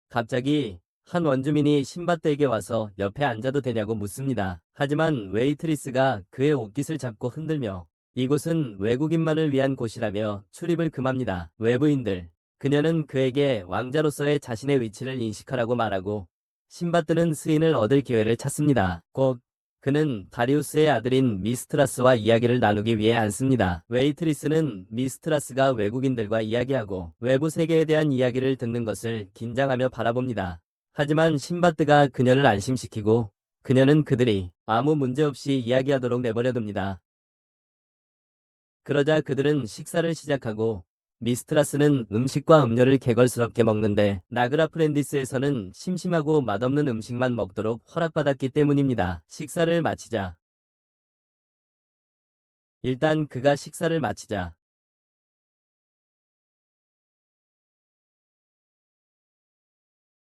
갑자기 한 원주민이 신밧드에게 와서 옆에 앉아도 되냐고 묻습니다. 하지만 웨이트리스가 그의 옷깃을 잡고 흔들며 이곳은 외국인만을 위한 곳이라며 출입을 금합니다. 외부인들. 그녀는 그에게 왕자로서의 자신의 위치를 인식하라고 말하고 신밧드는 스인을 얻을 기회를 찾습니다. 곧 그는 다리우스의 아들인 미스트라스와 이야기를 나누기 위해 앉습니다. 웨이트리스는 미스트라스가 외국인들과 이야기하고 외부 세계에 대한 이야기를 듣는 것을 긴장하며 바라봅니다. 하지만 신밧드가 그녀를 안심시키고 그녀는 그들이 아무 문제 없이 이야기하도록 내버려둡니다. 그러자 그들은 식사를 시작하고 미스트라스는 음식과 음료를 개걸스럽게 먹는데 나그라프렌디스에서는 심심하고 맛없는 음식만 먹도록 허락받았기 때문입니다. 식사를 마치자. 일단 그가 식사를 마치자.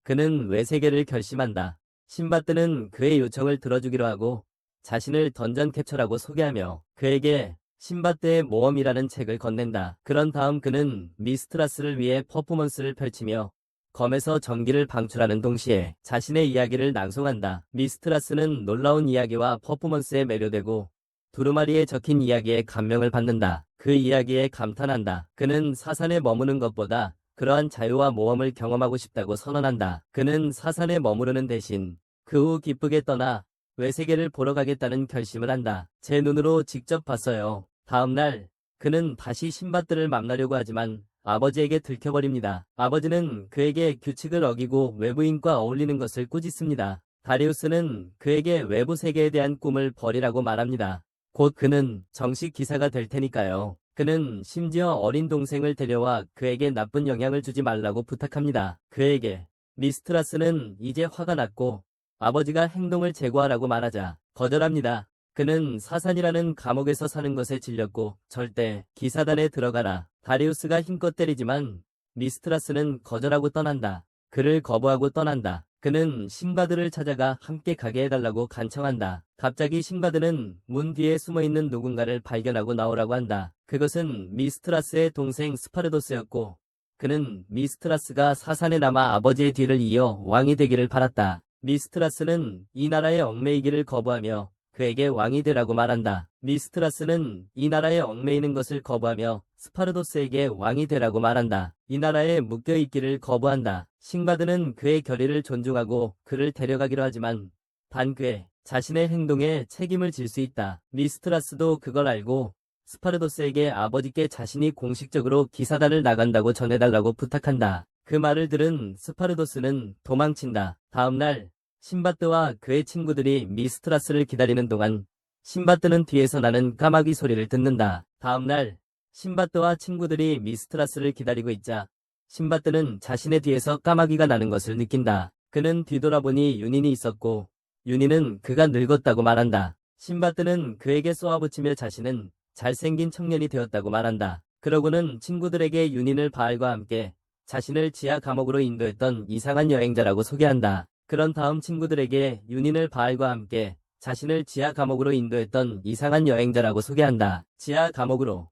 그는 외세계를 결심한다. 신바드는 그의 요청을 들어주기로 하고 자신을 던전 캡처라고 소개하며 그에게 신바드의 모험이라는 책을 건넨다. 그런 다음 그는 미스트라스를 위해 퍼포먼스를 펼치며 검에서 전기를 방출하는 동시에 자신의 이야기를 낭송한다. 미스트라스는 놀라운 이야기와 퍼포먼스에 매료되고 두루마리에 적힌 이야기에 감명을 받는다. 그 이야기에 감탄한다. 그는 사산에 머무는 것보다 그러한 자유와 모험을 경험하고 싶다고 선언한다. 그는 사산에 머무르는 대신 그 후 기쁘게 떠나 외세계를 보러 가겠다는 결심을 한다. 제 눈으로 직접 봤어요. 다음날 그는 다시 신밧드를 만나려고 하지만 아버지에게 들켜버립니다. 아버지는 그에게 규칙을 어기고 외부인과 어울리는 것을 꾸짖습니다. 다리우스는 그에게 외부 세계에 대한 꿈을 버리라고 말합니다. 곧 그는 정식 기사가 될 테니까요. 그는 심지어 어린 동생을 데려와 그에게 나쁜 영향을 주지 말라고 부탁합니다. 그에게 미스트라스는 이제 화가 났고 아버지가 행동을 제고하라고 말하자 거절합니다. 그는 사산이라는 감옥에서 사는 것에 질렸고 절대 기사단에 들어가라. 다리우스가 힘껏 때리지만 미스트라스는 거절하고 떠난다. 그를 거부하고 떠난다. 그는 신바드를 찾아가 함께 가게 해달라고 간청한다. 갑자기 신바드는 문 뒤에 숨어있는 누군가를 발견하고 나오라고 한다. 그것은 미스트라스의 동생 스파르도스였고 그는 미스트라스가 사산에 남아 아버지의 뒤를 이어 왕이 되기를 바랐다. 미스트라스는 이 나라의 얽매이기를 거부하며 그에게 왕이 되라고 말한다. 미스트라스는 이 나라에 얽매이는 것을 거부하며 스파르도스에게 왕이 되라고 말한다. 이 나라에 묶여있기를 거부한다. 신바드는 그의 결의를 존중하고 그를 데려가기로 하지만 단 그의 자신의 행동에 책임을 질 수 있다. 미스트라스도 그걸 알고 스파르도스에게 아버지께 자신이 공식적으로 기사단을 나간다고 전해달라고 부탁한다. 그 말을 들은 스파르도스는 도망친다. 다음날 신바드와 그의 친구들이 미스트라스를 기다리는 동안 신바드는 뒤에서 나는 까마귀 소리를 듣는다. 다음날 신바드와 친구들이 미스트라스를 기다리고 있자 신바드는 자신의 뒤에서 까마귀가 나는 것을 느낀다. 그는 뒤돌아보니 윤인이 있었고 윤인은 그가 늙었다고 말한다. 신바드는 그에게 쏘아붙이며 자신은 잘생긴 청년이 되었다고 말한다. 그러고는 친구들에게 윤인을 바알과 함께 자신을 지하 감옥으로 인도했던 이상한 여행자라고 소개한다. 그런 다음 친구들에게 윤인을 바알과 함께 자신을 지하 감옥으로 인도했던 이상한 여행자라고 소개한다. 지하 감옥으로.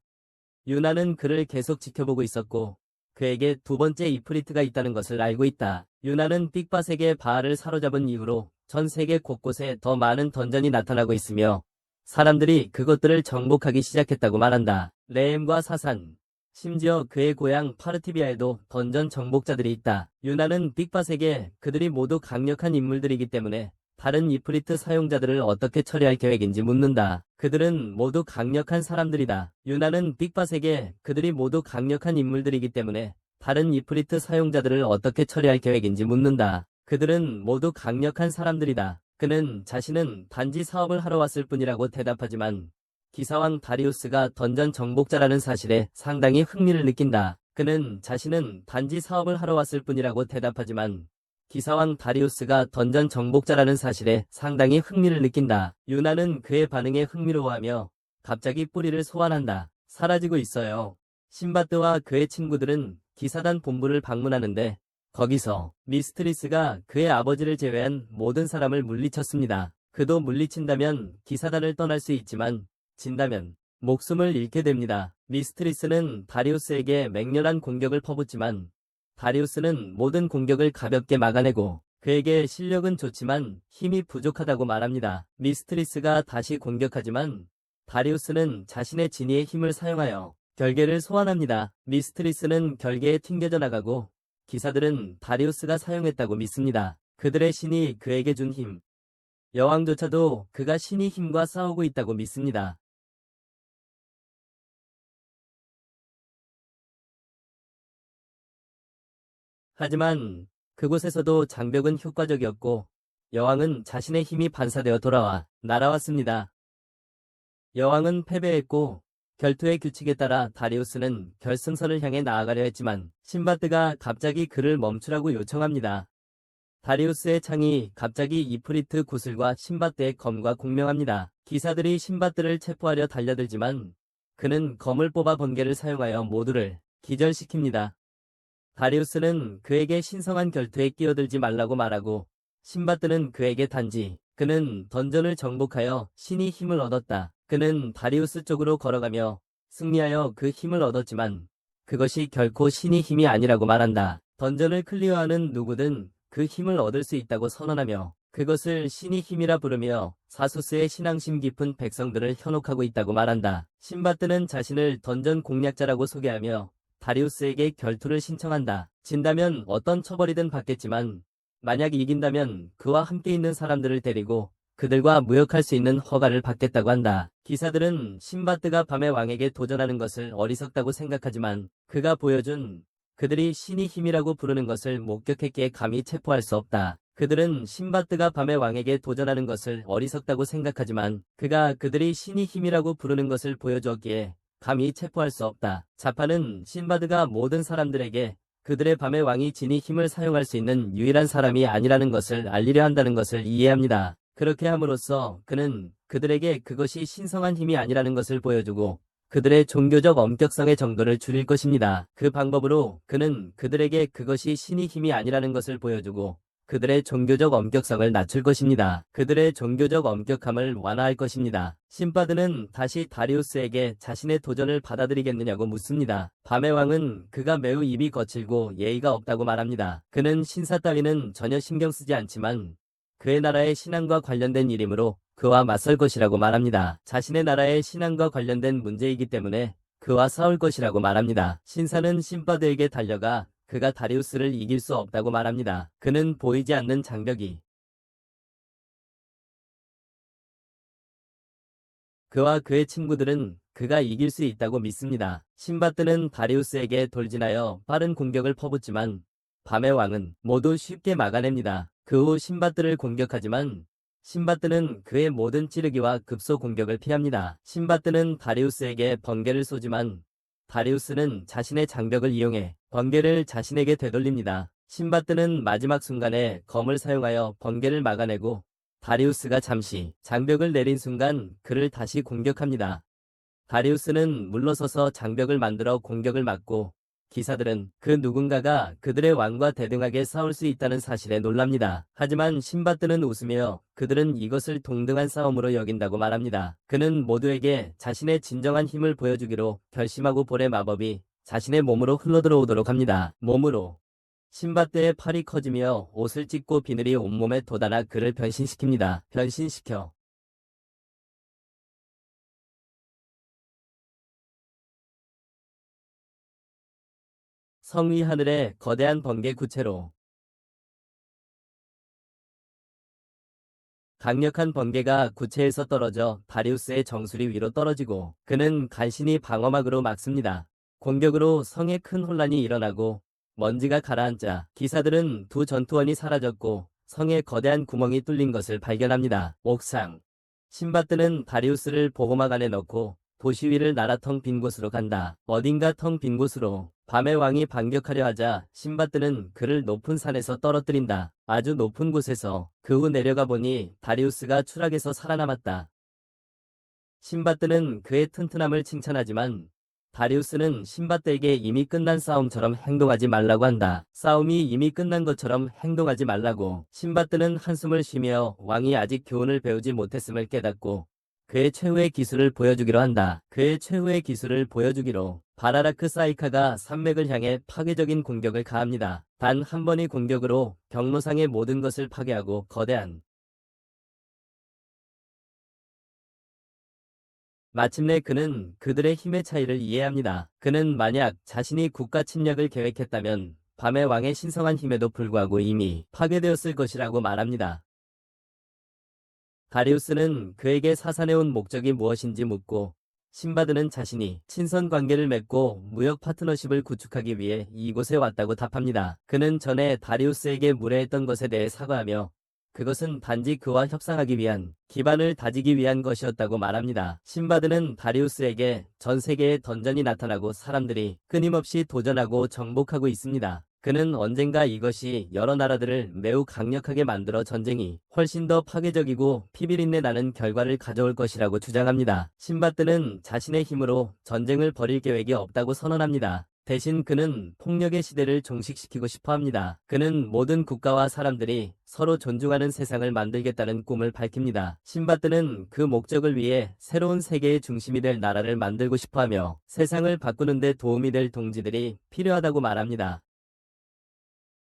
유나는 그를 계속 지켜보고 있었고 그에게 두 번째 이프리트가 있다는 것을 알고 있다. 유나는 삑바색의 바알을 사로잡은 이후로 전 세계 곳곳에 더 많은 던전이 나타나고 있으며 사람들이 그것들을 정복하기 시작했다고 말한다. 레엠과 사산, 심지어 그의 고향 파르티비아에도 던전 정복자들이 있다. 유나는 빅팟에게 그들이 모두 강력한 인물들이기 때문에 다른 이프리트 사용자들을 어떻게 처리할 계획인지 묻는다. 그들은 모두 강력한 사람들이다. 유나는 빅팟에게 그들이 모두 강력한 인물들이기 때문에 다른 이프리트 사용자들을 어떻게 처리할 계획인지 묻는다. 그들은 모두 강력한 사람들이다. 그는 자신은 단지 사업을 하러 왔을 뿐이라고 대답하지만 기사왕 다리우스가 던전 정복자라는 사실에 상당히 흥미를 느낀다. 그는 자신은 단지 사업을 하러 왔을 뿐이라고 대답하지만 기사왕 다리우스가 던전 정복자라는 사실에 상당히 흥미를 느낀다. 유나는 그의 반응에 흥미로워하며 갑자기 뿌리를 소환한다. 사라지고 있어요. 신바드와 그의 친구들은 기사단 본부를 방문하는데 거기서 미스트리스가 그의 아버지를 제외한 모든 사람을 물리쳤습니다. 그도 물리친다면 기사단을 떠날 수 있지만 진다면 목숨을 잃게 됩니다. 미스트리스는 다리우스에게 맹렬한 공격을 퍼붓지만 다리우스는 모든 공격을 가볍게 막아내고 그에게 실력은 좋지만 힘이 부족하다고 말합니다. 미스트리스가 다시 공격하지만 다리우스는 자신의 지니의 힘을 사용하여 결계를 소환합니다. 미스트리스는 결계에 튕겨져 나가고 기사들은 다리우스가 사용했다고 믿습니다. 그들의 신이 그에게 준 힘. 여왕조차도 그가 신의 힘과 싸우고 있다고 믿습니다. 하지만 그곳에서도 장벽은 효과적이었고 여왕은 자신의 힘이 반사되어 돌아와 날아왔습니다. 여왕은 패배했고 결투의 규칙에 따라 다리우스는 결승선을 향해 나아가려 했지만 신바드가 갑자기 그를 멈추라고 요청합니다. 다리우스의 창이 갑자기 이프리트 구슬과 신바드의 검과 공명합니다. 기사들이 신바드를 체포하려 달려들지만 그는 검을 뽑아 번개를 사용하여 모두를 기절시킵니다. 다리우스는 그에게 신성한 결투에 끼어들지 말라고 말하고 신바드는 그에게 단지 그는 던전을 정복하여 신이 힘을 얻었다. 그는 다리우스 쪽으로 걸어가며 승리하여 그 힘을 얻었지만 그것이 결코 신이 힘이 아니라고 말한다. 던전을 클리어하는 누구든 그 힘을 얻을 수 있다고 선언하며 그것을 신이 힘이라 부르며 사소스의 신앙심 깊은 백성들을 현혹하고 있다고 말한다. 신바드는 자신을 던전 공략자라고 소개하며 다리우스에게 결투를 신청한다. 진다면 어떤 처벌이든 받겠지만 만약 이긴다면 그와 함께 있는 사람들을 데리고 그들과 무역할 수 있는 허가를 받겠다고 한다. 기사들은 신바드가 밤의 왕에게 도전하는 것을 어리석다고 생각하지만 그가 보여준 그들이 신이 힘이라고 부르는 것을 목격했기에 감히 체포할 수 없다. 그들은 신바드가 밤의 왕에게 도전하는 것을 어리석다고 생각하지만 그가 그들이 신이 힘이라고 부르는 것을 보여주었기에 감히 체포할 수 없다. 자파는 신바드가 모든 사람들에게 그들의 밤의 왕이 진이 힘을 사용할 수 있는 유일한 사람이 아니라는 것을 알리려 한다는 것을 이해합니다. 그렇게 함으로써 그는 그들에게 그것이 신성한 힘이 아니라는 것을 보여주고 그들의 종교적 엄격성의 정도를 줄일 것입니다. 그 방법으로 그는 그들에게 그것이 신의 힘이 아니라는 것을 보여주고 그들의 종교적 엄격성을 낮출 것입니다. 그들의 종교적 엄격함을 완화할 것입니다. 신바드는 다시 다리우스에게 자신의 도전을 받아들이겠느냐고 묻습니다. 밤의 왕은 그가 매우 입이 거칠고 예의가 없다고 말합니다. 그는 신사 따위는 전혀 신경 쓰지 않지만 그의 나라의 신앙과 관련된 일이므로 그와 맞설 것이라고 말합니다. 자신의 나라의 신앙과 관련된 문제이기 때문에 그와 싸울 것이라고 말합니다. 신사는 신바드에게 달려가 그가 다리우스를 이길 수 없다고 말합니다. 그는 보이지 않는 장벽이 그와 그의 친구들은 그가 이길 수 있다고 믿습니다. 신바드는 다리우스에게 돌진하여 빠른 공격을 퍼붓지만 밤의 왕은 모두 쉽게 막아냅니다. 그 후 신바드를 공격하지만 신바드는 그의 모든 찌르기와 급소 공격을 피합니다. 신바드는 다리우스에게 번개를 쏘지만 다리우스는 자신의 장벽을 이용해 번개를 자신에게 되돌립니다. 신바드는 마지막 순간에 검을 사용하여 번개를 막아내고 다리우스가 잠시 장벽을 내린 순간 그를 다시 공격합니다. 다리우스는 물러서서 장벽을 만들어 공격을 막고 기사들은 그 누군가가 그들의 왕과 대등하게 싸울 수 있다는 사실에 놀랍니다. 하지만 신바드는 웃으며 그들은 이것을 동등한 싸움으로 여긴다고 말합니다. 그는 모두에게 자신의 진정한 힘을 보여주기로 결심하고 볼의 마법이 자신의 몸으로 흘러들어오도록 합니다. 몸으로 신바드의 팔이 커지며 옷을 찢고 비늘이 온몸에 돋아나 그를 변신시킵니다. 변신시켜 성위 하늘에 거대한 번개 구체로 강력한 번개가 구체에서 떨어져 다리우스의 정수리 위로 떨어지고 그는 간신히 방어막으로 막습니다. 공격으로 성에 큰 혼란이 일어나고 먼지가 가라앉자 기사들은 두 전투원이 사라졌고 성에 거대한 구멍이 뚫린 것을 발견합니다. 옥상 신바드는 다리우스를 보호막 안에 넣고 도시 위를 날아 텅 빈 곳으로 간다. 어딘가 텅 빈 곳으로 밤의 왕이 반격하려 하자 신바드는 그를 높은 산에서 떨어뜨린다. 아주 높은 곳에서 그 후 내려가 보니 다리우스가 추락해서 살아남았다. 신바드는 그의 튼튼함을 칭찬하지만 다리우스는 신바드에게 이미 끝난 싸움처럼 행동하지 말라고 한다. 싸움이 이미 끝난 것처럼 행동하지 말라고. 신바드는 한숨을 쉬며 왕이 아직 교훈을 배우지 못했음을 깨닫고 그의 최후의 기술을 보여주기로 한다. 그의 최후의 기술을 보여주기로 바라라크 사이카가 산맥을 향해 파괴적인 공격을 가합니다. 단 한 번의 공격으로 경로상의 모든 것을 파괴하고 거대한 마침내 그는 그들의 힘의 차이를 이해합니다. 그는 만약 자신이 국가 침략을 계획했다면 밤의 왕의 신성한 힘에도 불구하고 이미 파괴되었을 것이라고 말합니다. 다리우스는 그에게 사산해온 목적이 무엇인지 묻고 신바드는 자신이 친선 관계를 맺고 무역 파트너십을 구축하기 위해 이곳에 왔다고 답합니다. 그는 전에 다리우스에게 무례했던 것에 대해 사과하며 그것은 단지 그와 협상하기 위한 기반을 다지기 위한 것이었다고 말합니다. 신바드는 다리우스에게 전 세계에 던전이 나타나고 사람들이 끊임없이 도전하고 정복하고 있습니다. 그는 언젠가 이것이 여러 나라들을 매우 강력하게 만들어 전쟁이 훨씬 더 파괴적이고 피비린내 나는 결과를 가져올 것이라고 주장합니다. 신바드는 자신의 힘으로 전쟁을 벌일 계획이 없다고 선언합니다. 대신 그는 폭력의 시대를 종식시키고 싶어 합니다. 그는 모든 국가와 사람들이 서로 존중하는 세상을 만들겠다는 꿈을 밝힙니다. 신바드는 그 목적을 위해 새로운 세계의 중심이 될 나라를 만들고 싶어 하며 세상을 바꾸는 데 도움이 될 동지들이 필요하다고 말합니다.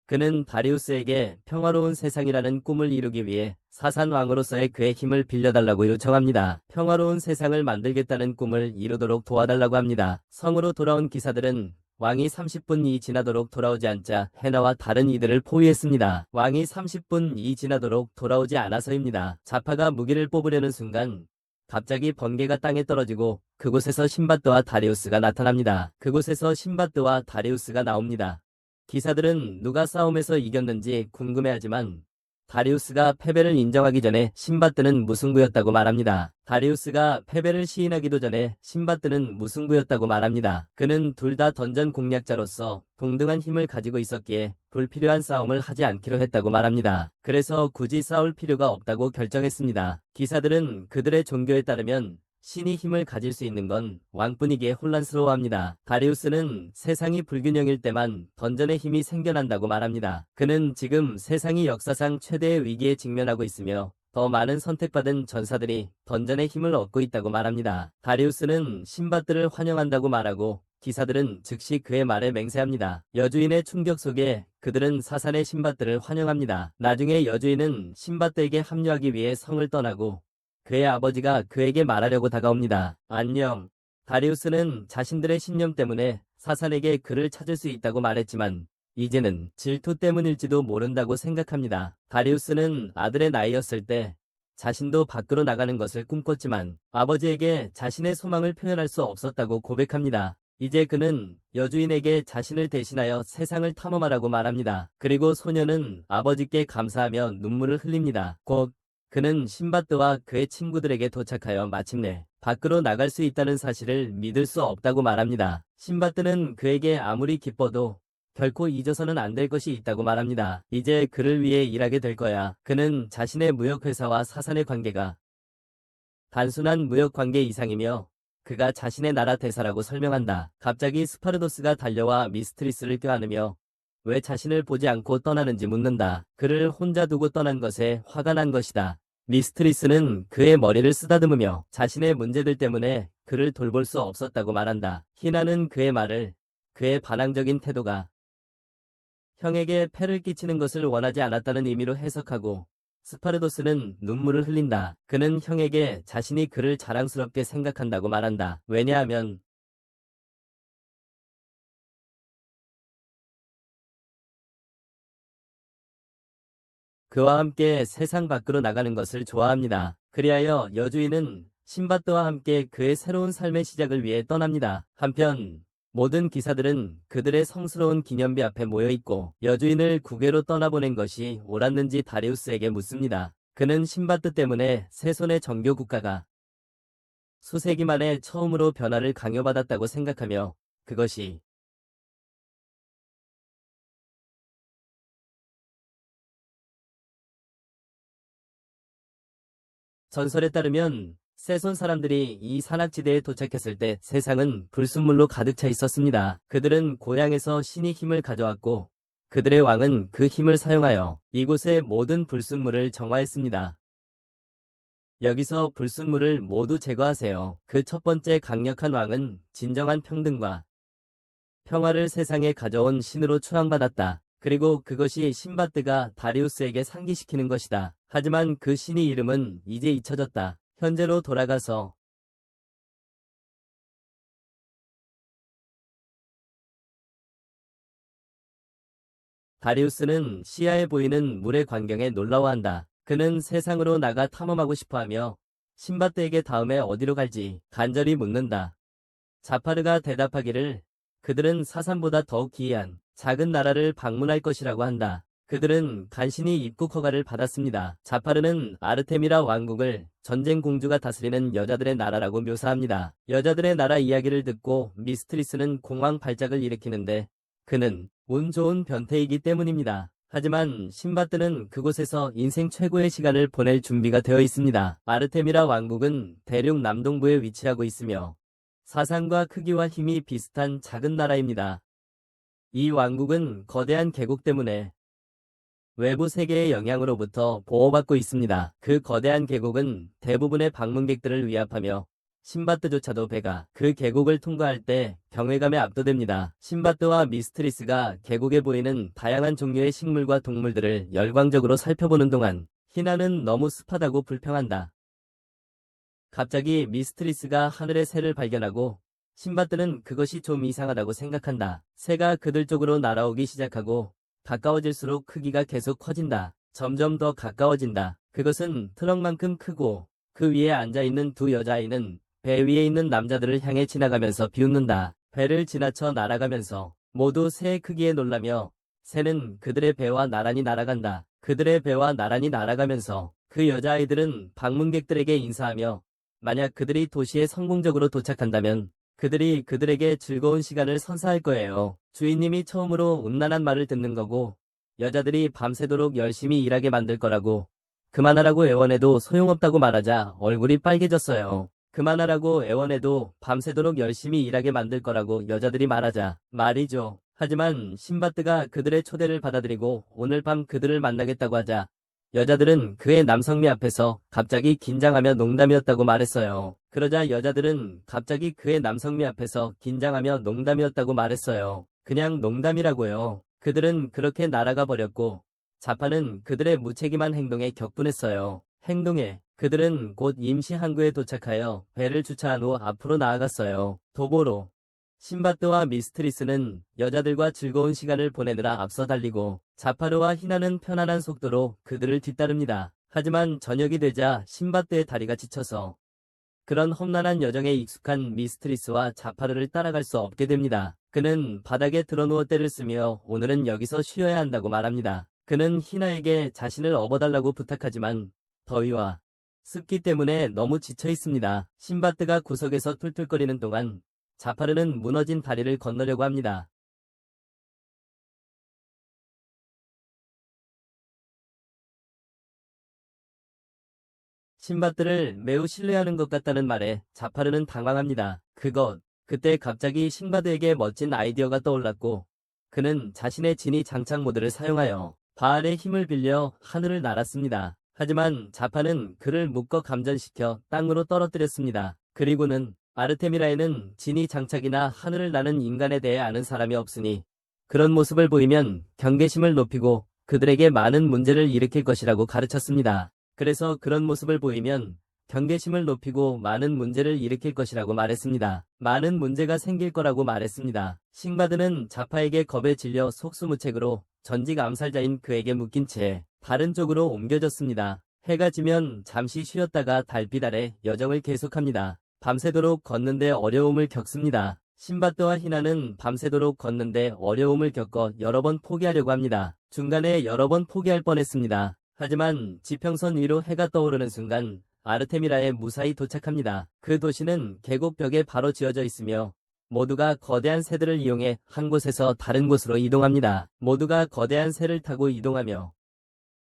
그는 다리우스에게 평화로운 세상이라는 꿈을 이루기 위해 사산왕으로서의 그의 힘을 빌려달라고 요청합니다. 평화로운 세상을 만들겠다는 꿈을 이루도록 도와달라고 합니다. 성으로 돌아온 기사들은 왕이 30분이 지나도록 돌아오지 않자 헤나와 다른 이들을 포위했습니다. 왕이 30분이 지나도록 돌아오지 않아서입니다. 자파가 무기를 뽑으려는 순간 갑자기 번개가 땅에 떨어지고 그곳에서 신바드와 다리우스가 나타납니다. 그곳에서 신바드와 다리우스가 나옵니다. 기사들은 누가 싸움에서 이겼는지 궁금해하지만 다리우스가 패배를 인정하기 전에 신바드는 무승부였다고 말합니다. 다리우스가 패배를 시인하기도 전에 신바드는 무승부였다고 말합니다. 그는 둘 다 던전 공략자로서 동등한 힘을 가지고 있었기에 불필요한 싸움을 하지 않기로 했다고 말합니다. 그래서 굳이 싸울 필요가 없다고 결정했습니다. 기사들은 그들의 종교에 따르면 신이 힘을 가질 수 있는 건 왕뿐이기에 혼란스러워합니다. 다리우스는 세상이 불균형일 때만 던전의 힘이 생겨난다고 말합니다. 그는 지금 세상이 역사상 최대의 위기에 직면하고 있으며 더 많은 선택받은 전사들이 던전의 힘을 얻고 있다고 말합니다. 다리우스는 신바드를 환영한다고 말하고 기사들은 즉시 그의 말에 맹세합니다. 여주인의 충격 속에 그들은 사산의 신바드를 환영합니다. 나중에 여주인은 신바드에게 합류하기 위해 성을 떠나고 그의 아버지가 그에게 말하려고 다가옵니다. 안녕. 다리우스는 자신들의 신념 때문에 사산에게 그를 찾을 수 있다고 말했지만 이제는 질투 때문일지도 모른다고 생각합니다. 다리우스는 아들의 나이였을 때 자신도 밖으로 나가는 것을 꿈꿨지만 아버지에게 자신의 소망을 표현할 수 없었다고 고백합니다. 이제 그는 여주인에게 자신을 대신하여 세상을 탐험하라고 말합니다. 그리고 소녀는 아버지께 감사하며 눈물을 흘립니다. 곧 그는 신바드와 그의 친구들에게 도착하여 마침내 밖으로 나갈 수 있다는 사실을 믿을 수 없다고 말합니다. 신바드는 그에게 아무리 기뻐도 결코 잊어서는 안 될 것이 있다고 말합니다. 이제 그를 위해 일하게 될 거야. 그는 자신의 무역회사와 사산의 관계가 단순한 무역 관계 이상이며 그가 자신의 나라 대사라고 설명한다. 갑자기 스파르도스가 달려와 미스트리스를 껴안으며 왜 자신을 보지 않고 떠나는지 묻는다. 그를 혼자 두고 떠난 것에 화가 난 것이다. 미스트리스는 그의 머리를 쓰다듬으며 자신의 문제들 때문에 그를 돌볼 수 없었다고 말한다. 희나는 그의 말을 그의 반항적인 태도가 형에게 폐를 끼치는 것을 원하지 않았다는 의미로 해석하고 스파르도스는 눈물을 흘린다. 그는 형에게 자신이 그를 자랑스럽게 생각한다고 말한다. 왜냐하면 그와 함께 세상 밖으로 나가는 것을 좋아합니다. 그리하여 여주인은 신바드와 함께 그의 새로운 삶의 시작을 위해 떠납니다. 한편 모든 기사들은 그들의 성스러운 기념비 앞에 모여있고 여주인을 국외로 떠나보낸 것이 옳았는지 다리우스에게 묻습니다. 그는 신바드 때문에 세손의 정교 국가가 수세기 만에 처음으로 변화를 강요받았다고 생각하며 그것이 전설에 따르면 세손 사람들이 이 산악지대에 도착했을 때 세상은 불순물로 가득 차 있었습니다. 그들은 고향에서 신이 힘을 가져왔고 그들의 왕은 그 힘을 사용하여 이곳의 모든 불순물을 정화했습니다. 여기서 불순물을 모두 제거하세요. 그 첫 번째 강력한 왕은 진정한 평등과 평화를 세상에 가져온 신으로 추앙받았다. 그리고 그것이 신바드가 다리우스에게 상기시키는 것이다. 하지만 그 신의 이름은 이제 잊혀졌다. 현재로 돌아가서 다리우스는 시야에 보이는 물의 광경에 놀라워한다. 그는 세상으로 나가 탐험하고 싶어하며 신바드에게 다음에 어디로 갈지 간절히 묻는다. 자파르가 대답하기를 그들은 사산보다 더욱 기이한 작은 나라를 방문할 것이라고 한다. 그들은 간신히 입국 허가를 받았습니다. 자파르는 아르테미라 왕국을 전쟁 공주가 다스리는 여자들의 나라라고 묘사합니다. 여자들의 나라 이야기를 듣고 미스트리스는 공황 발작을 일으키는데 그는 운 좋은 변태이기 때문입니다. 하지만 신바드는 그곳에서 인생 최고의 시간을 보낼 준비가 되어 있습니다. 아르테미라 왕국은 대륙 남동부에 위치하고 있으며 사상과 크기와 힘이 비슷한 작은 나라입니다. 이 왕국은 거대한 계곡 때문에 외부 세계의 영향으로부터 보호받고 있습니다. 그 거대한 계곡은 대부분의 방문객들을 위압하며 신바드조차도 배가 그 계곡을 통과할 때 경외감에 압도됩니다. 신바드와 미스트리스가 계곡에 보이는 다양한 종류의 식물과 동물들을 열광적으로 살펴보는 동안 희나는 너무 습하다고 불평한다. 갑자기 미스트리스가 하늘의 새를 발견하고 신바드는 그것이 좀 이상하다고 생각한다. 새가 그들 쪽으로 날아오기 시작하고 가까워질수록 크기가 계속 커진다. 점점 더 가까워진다. 그것은 트럭만큼 크고 그 위에 앉아있는 두 여자아이는 배 위에 있는 남자들을 향해 지나가면서 비웃는다. 배를 지나쳐 날아가면서 모두 새의 크기에 놀라며 새는 그들의 배와 나란히 날아간다. 그들의 배와 나란히 날아가면서 그 여자아이들은 방문객들에게 인사하며 만약 그들이 도시에 성공적으로 도착한다면 그들이 그들에게 즐거운 시간을 선사할 거예요. 주인님이 처음으로 음란한 말을 듣는 거고 여자들이 밤새도록 열심히 일하게 만들 거라고 그만하라고 애원해도 소용없다고 말하자 얼굴이 빨개졌어요. 그만하라고 애원해도 밤새도록 열심히 일하게 만들 거라고 여자들이 말하자 말이죠. 하지만 신바드가 그들의 초대를 받아들이고 오늘 밤 그들을 만나겠다고 하자 여자들은 그의 남성미 앞에서 갑자기 긴장하며 농담이었다고 말했어요. 그러자 여자들은 갑자기 그의 남성미 앞에서 긴장하며 농담이었다고 말했어요. 그냥 농담이라고요. 그들은 그렇게 날아가 버렸고 자파는 그들의 무책임한 행동에 격분했어요. 행동에 그들은 곧 임시 항구에 도착하여 배를 주차한 후 앞으로 나아갔어요. 도보로 신바드와 미스트리스는 여자들과 즐거운 시간을 보내느라 앞서 달리고 자파르와 희나는 편안한 속도로 그들을 뒤따릅니다. 하지만 저녁이 되자 신바드의 다리가 지쳐서 그런 험난한 여정에 익숙한 미스트리스와 자파르를 따라갈 수 없게 됩니다. 그는 바닥에 드러누워 때를 쓰며 오늘은 여기서 쉬어야 한다고 말합니다. 그는 희나에게 자신을 업어달라고 부탁하지만 더위와 습기 때문에 너무 지쳐 있습니다. 신바드가 구석에서 툴툴거리는 동안 자파르는 무너진 다리를 건너려고 합니다. 신바드를 매우 신뢰하는 것 같다는 말에 자파르는 당황합니다. 그때 갑자기 신바드에게 멋진 아이디어가 떠올랐고 그는 자신의 진이 장착 모드를 사용하여 바알의 힘을 빌려 하늘을 날았습니다. 하지만 자파는 그를 묶어 감전시켜 땅으로 떨어뜨렸습니다. 그리고는 아르테미라에는 진이 장착이나 하늘을 나는 인간에 대해 아는 사람이 없으니 그런 모습을 보이면 경계심을 높이고 그들에게 많은 문제를 일으킬 것이라고 가르쳤습니다. 그래서 그런 모습을 보이면 경계심을 높이고 많은 문제를 일으킬 것이라고 말했습니다. 많은 문제가 생길 거라고 말했습니다. 신바드는 자파에게 겁에 질려 속수무책으로 전직 암살자인 그에게 묶인 채 다른 쪽으로 옮겨졌습니다. 해가 지면 잠시 쉬었다가 달빛 아래 여정을 계속합니다. 밤새도록 걷는데 어려움을 겪습니다. 신바드와 희나는 밤새도록 걷는데 어려움을 겪어 여러 번 포기하려고 합니다. 중간에 여러 번 포기할 뻔했습니다. 하지만 지평선 위로 해가 떠오르는 순간 아르테미라에 무사히 도착합니다. 그 도시는 계곡벽에 바로 지어져 있으며 모두가 거대한 새들을 이용해 한 곳에서 다른 곳으로 이동합니다. 모두가 거대한 새를 타고 이동하며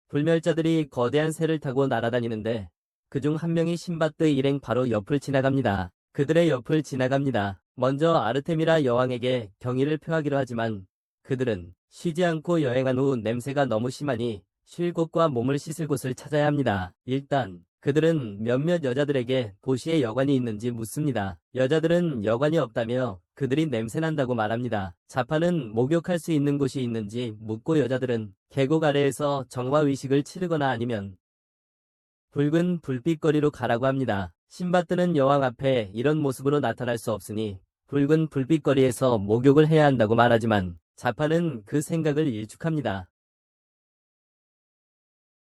불멸자들이 거대한 새를 타고 날아다니는데 그중 한 명이 신바드 일행 바로 옆을 지나갑니다. 그들의 옆을 지나갑니다. 먼저 아르테미라 여왕에게 경의를 표하기로 하지만 그들은 쉬지 않고 여행한 후 냄새가 너무 심하니 쉴 곳과 몸을 씻을 곳을 찾아야 합니다. 일단 그들은 몇몇 여자들에게 도시에 여관이 있는지 묻습니다. 여자들은 여관이 없다며 그들이 냄새난다고 말합니다. 자파는 목욕할 수 있는 곳이 있는지 묻고 여자들은 계곡 아래에서 정화의식을 치르거나 아니면 붉은 불빛거리로 가라고 합니다. 신바드는 여왕 앞에 이런 모습으로 나타날 수 없으니 붉은 불빛거리에서 목욕을 해야 한다고 말하지만 자파는 그 생각을 일축합니다.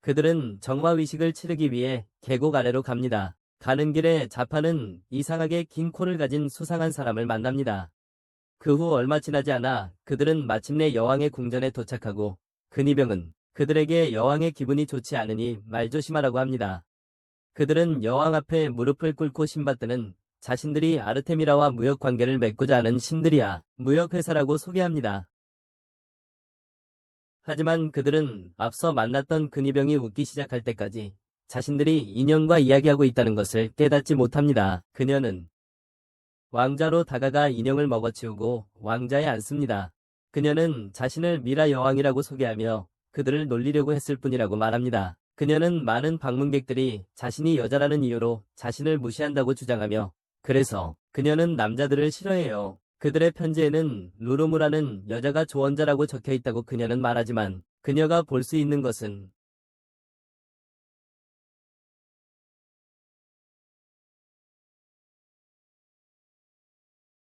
그들은 정화의식을 치르기 위해 계곡 아래로 갑니다. 가는 길에 자파는 이상하게 긴 코를 가진 수상한 사람을 만납니다. 그 후 얼마 지나지 않아 그들은 마침내 여왕의 궁전에 도착하고 근위병은 그들에게 여왕의 기분이 좋지 않으니 말조심하라고 합니다. 그들은 여왕 앞에 무릎을 꿇고 신밧드는 자신들이 아르테미라와 무역 관계를 맺고자 하는 신들이야 무역회사라고 소개합니다. 하지만 그들은 앞서 만났던 근위병이 웃기 시작할 때까지 자신들이 인형과 이야기하고 있다는 것을 깨닫지 못합니다. 그녀는 왕자로 다가가 인형을 먹어치우고 왕자에 앉습니다. 그녀는 자신을 미라 여왕이라고 소개하며 그들을 놀리려고 했을 뿐이라고 말합니다. 그녀는 많은 방문객들이 자신이 여자라는 이유로 자신을 무시한다고 주장하며 그래서 그녀는 남자들을 싫어해요. 그들의 편지에는 루루무라는 여자가 조언자라고 적혀 있다고 그녀는 말하지만 그녀가 볼 수 있는 것은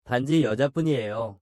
단지 여자뿐이에요.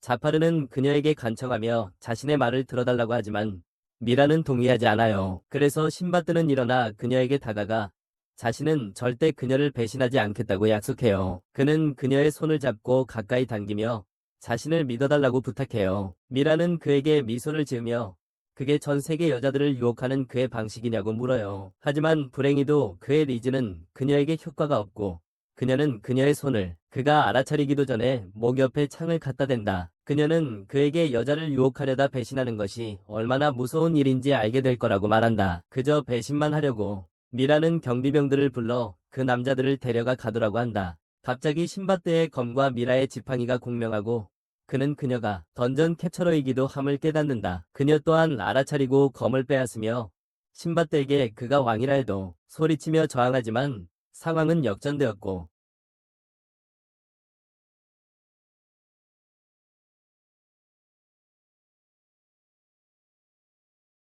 자파르는 그녀에게 간청하며 자신의 말을 들어달라고 하지만 미라는 동의하지 않아요. 그래서 신밧드는 일어나 그녀에게 다가가 자신은 절대 그녀를 배신하지 않겠다고 약속해요. 그는 그녀의 손을 잡고 가까이 당기며 자신을 믿어달라고 부탁해요. 미라는 그에게 미소를 지으며 그게 전 세계 여자들을 유혹하는 그의 방식이냐고 물어요. 하지만 불행히도 그의 리즈는 그녀에게 효과가 없고 그녀는 그녀의 손을 그가 알아차리기도 전에 목 옆에 창을 갖다 댄다. 그녀는 그에게 여자를 유혹하려다 배신하는 것이 얼마나 무서운 일인지 알게 될 거라고 말한다. 그저 배신만 하려고. 미라는 경비병들을 불러 그 남자들을 데려가 가두라고 한다. 갑자기 신밧드의 검과 미라의 지팡이가 공명하고 그는 그녀가 던전 캡처러이기도 함을 깨닫는다. 그녀 또한 알아차리고 검을 빼앗으며 신밧드에게 그가 왕이라 해도 소리치며 저항하지만 상황은 역전되었고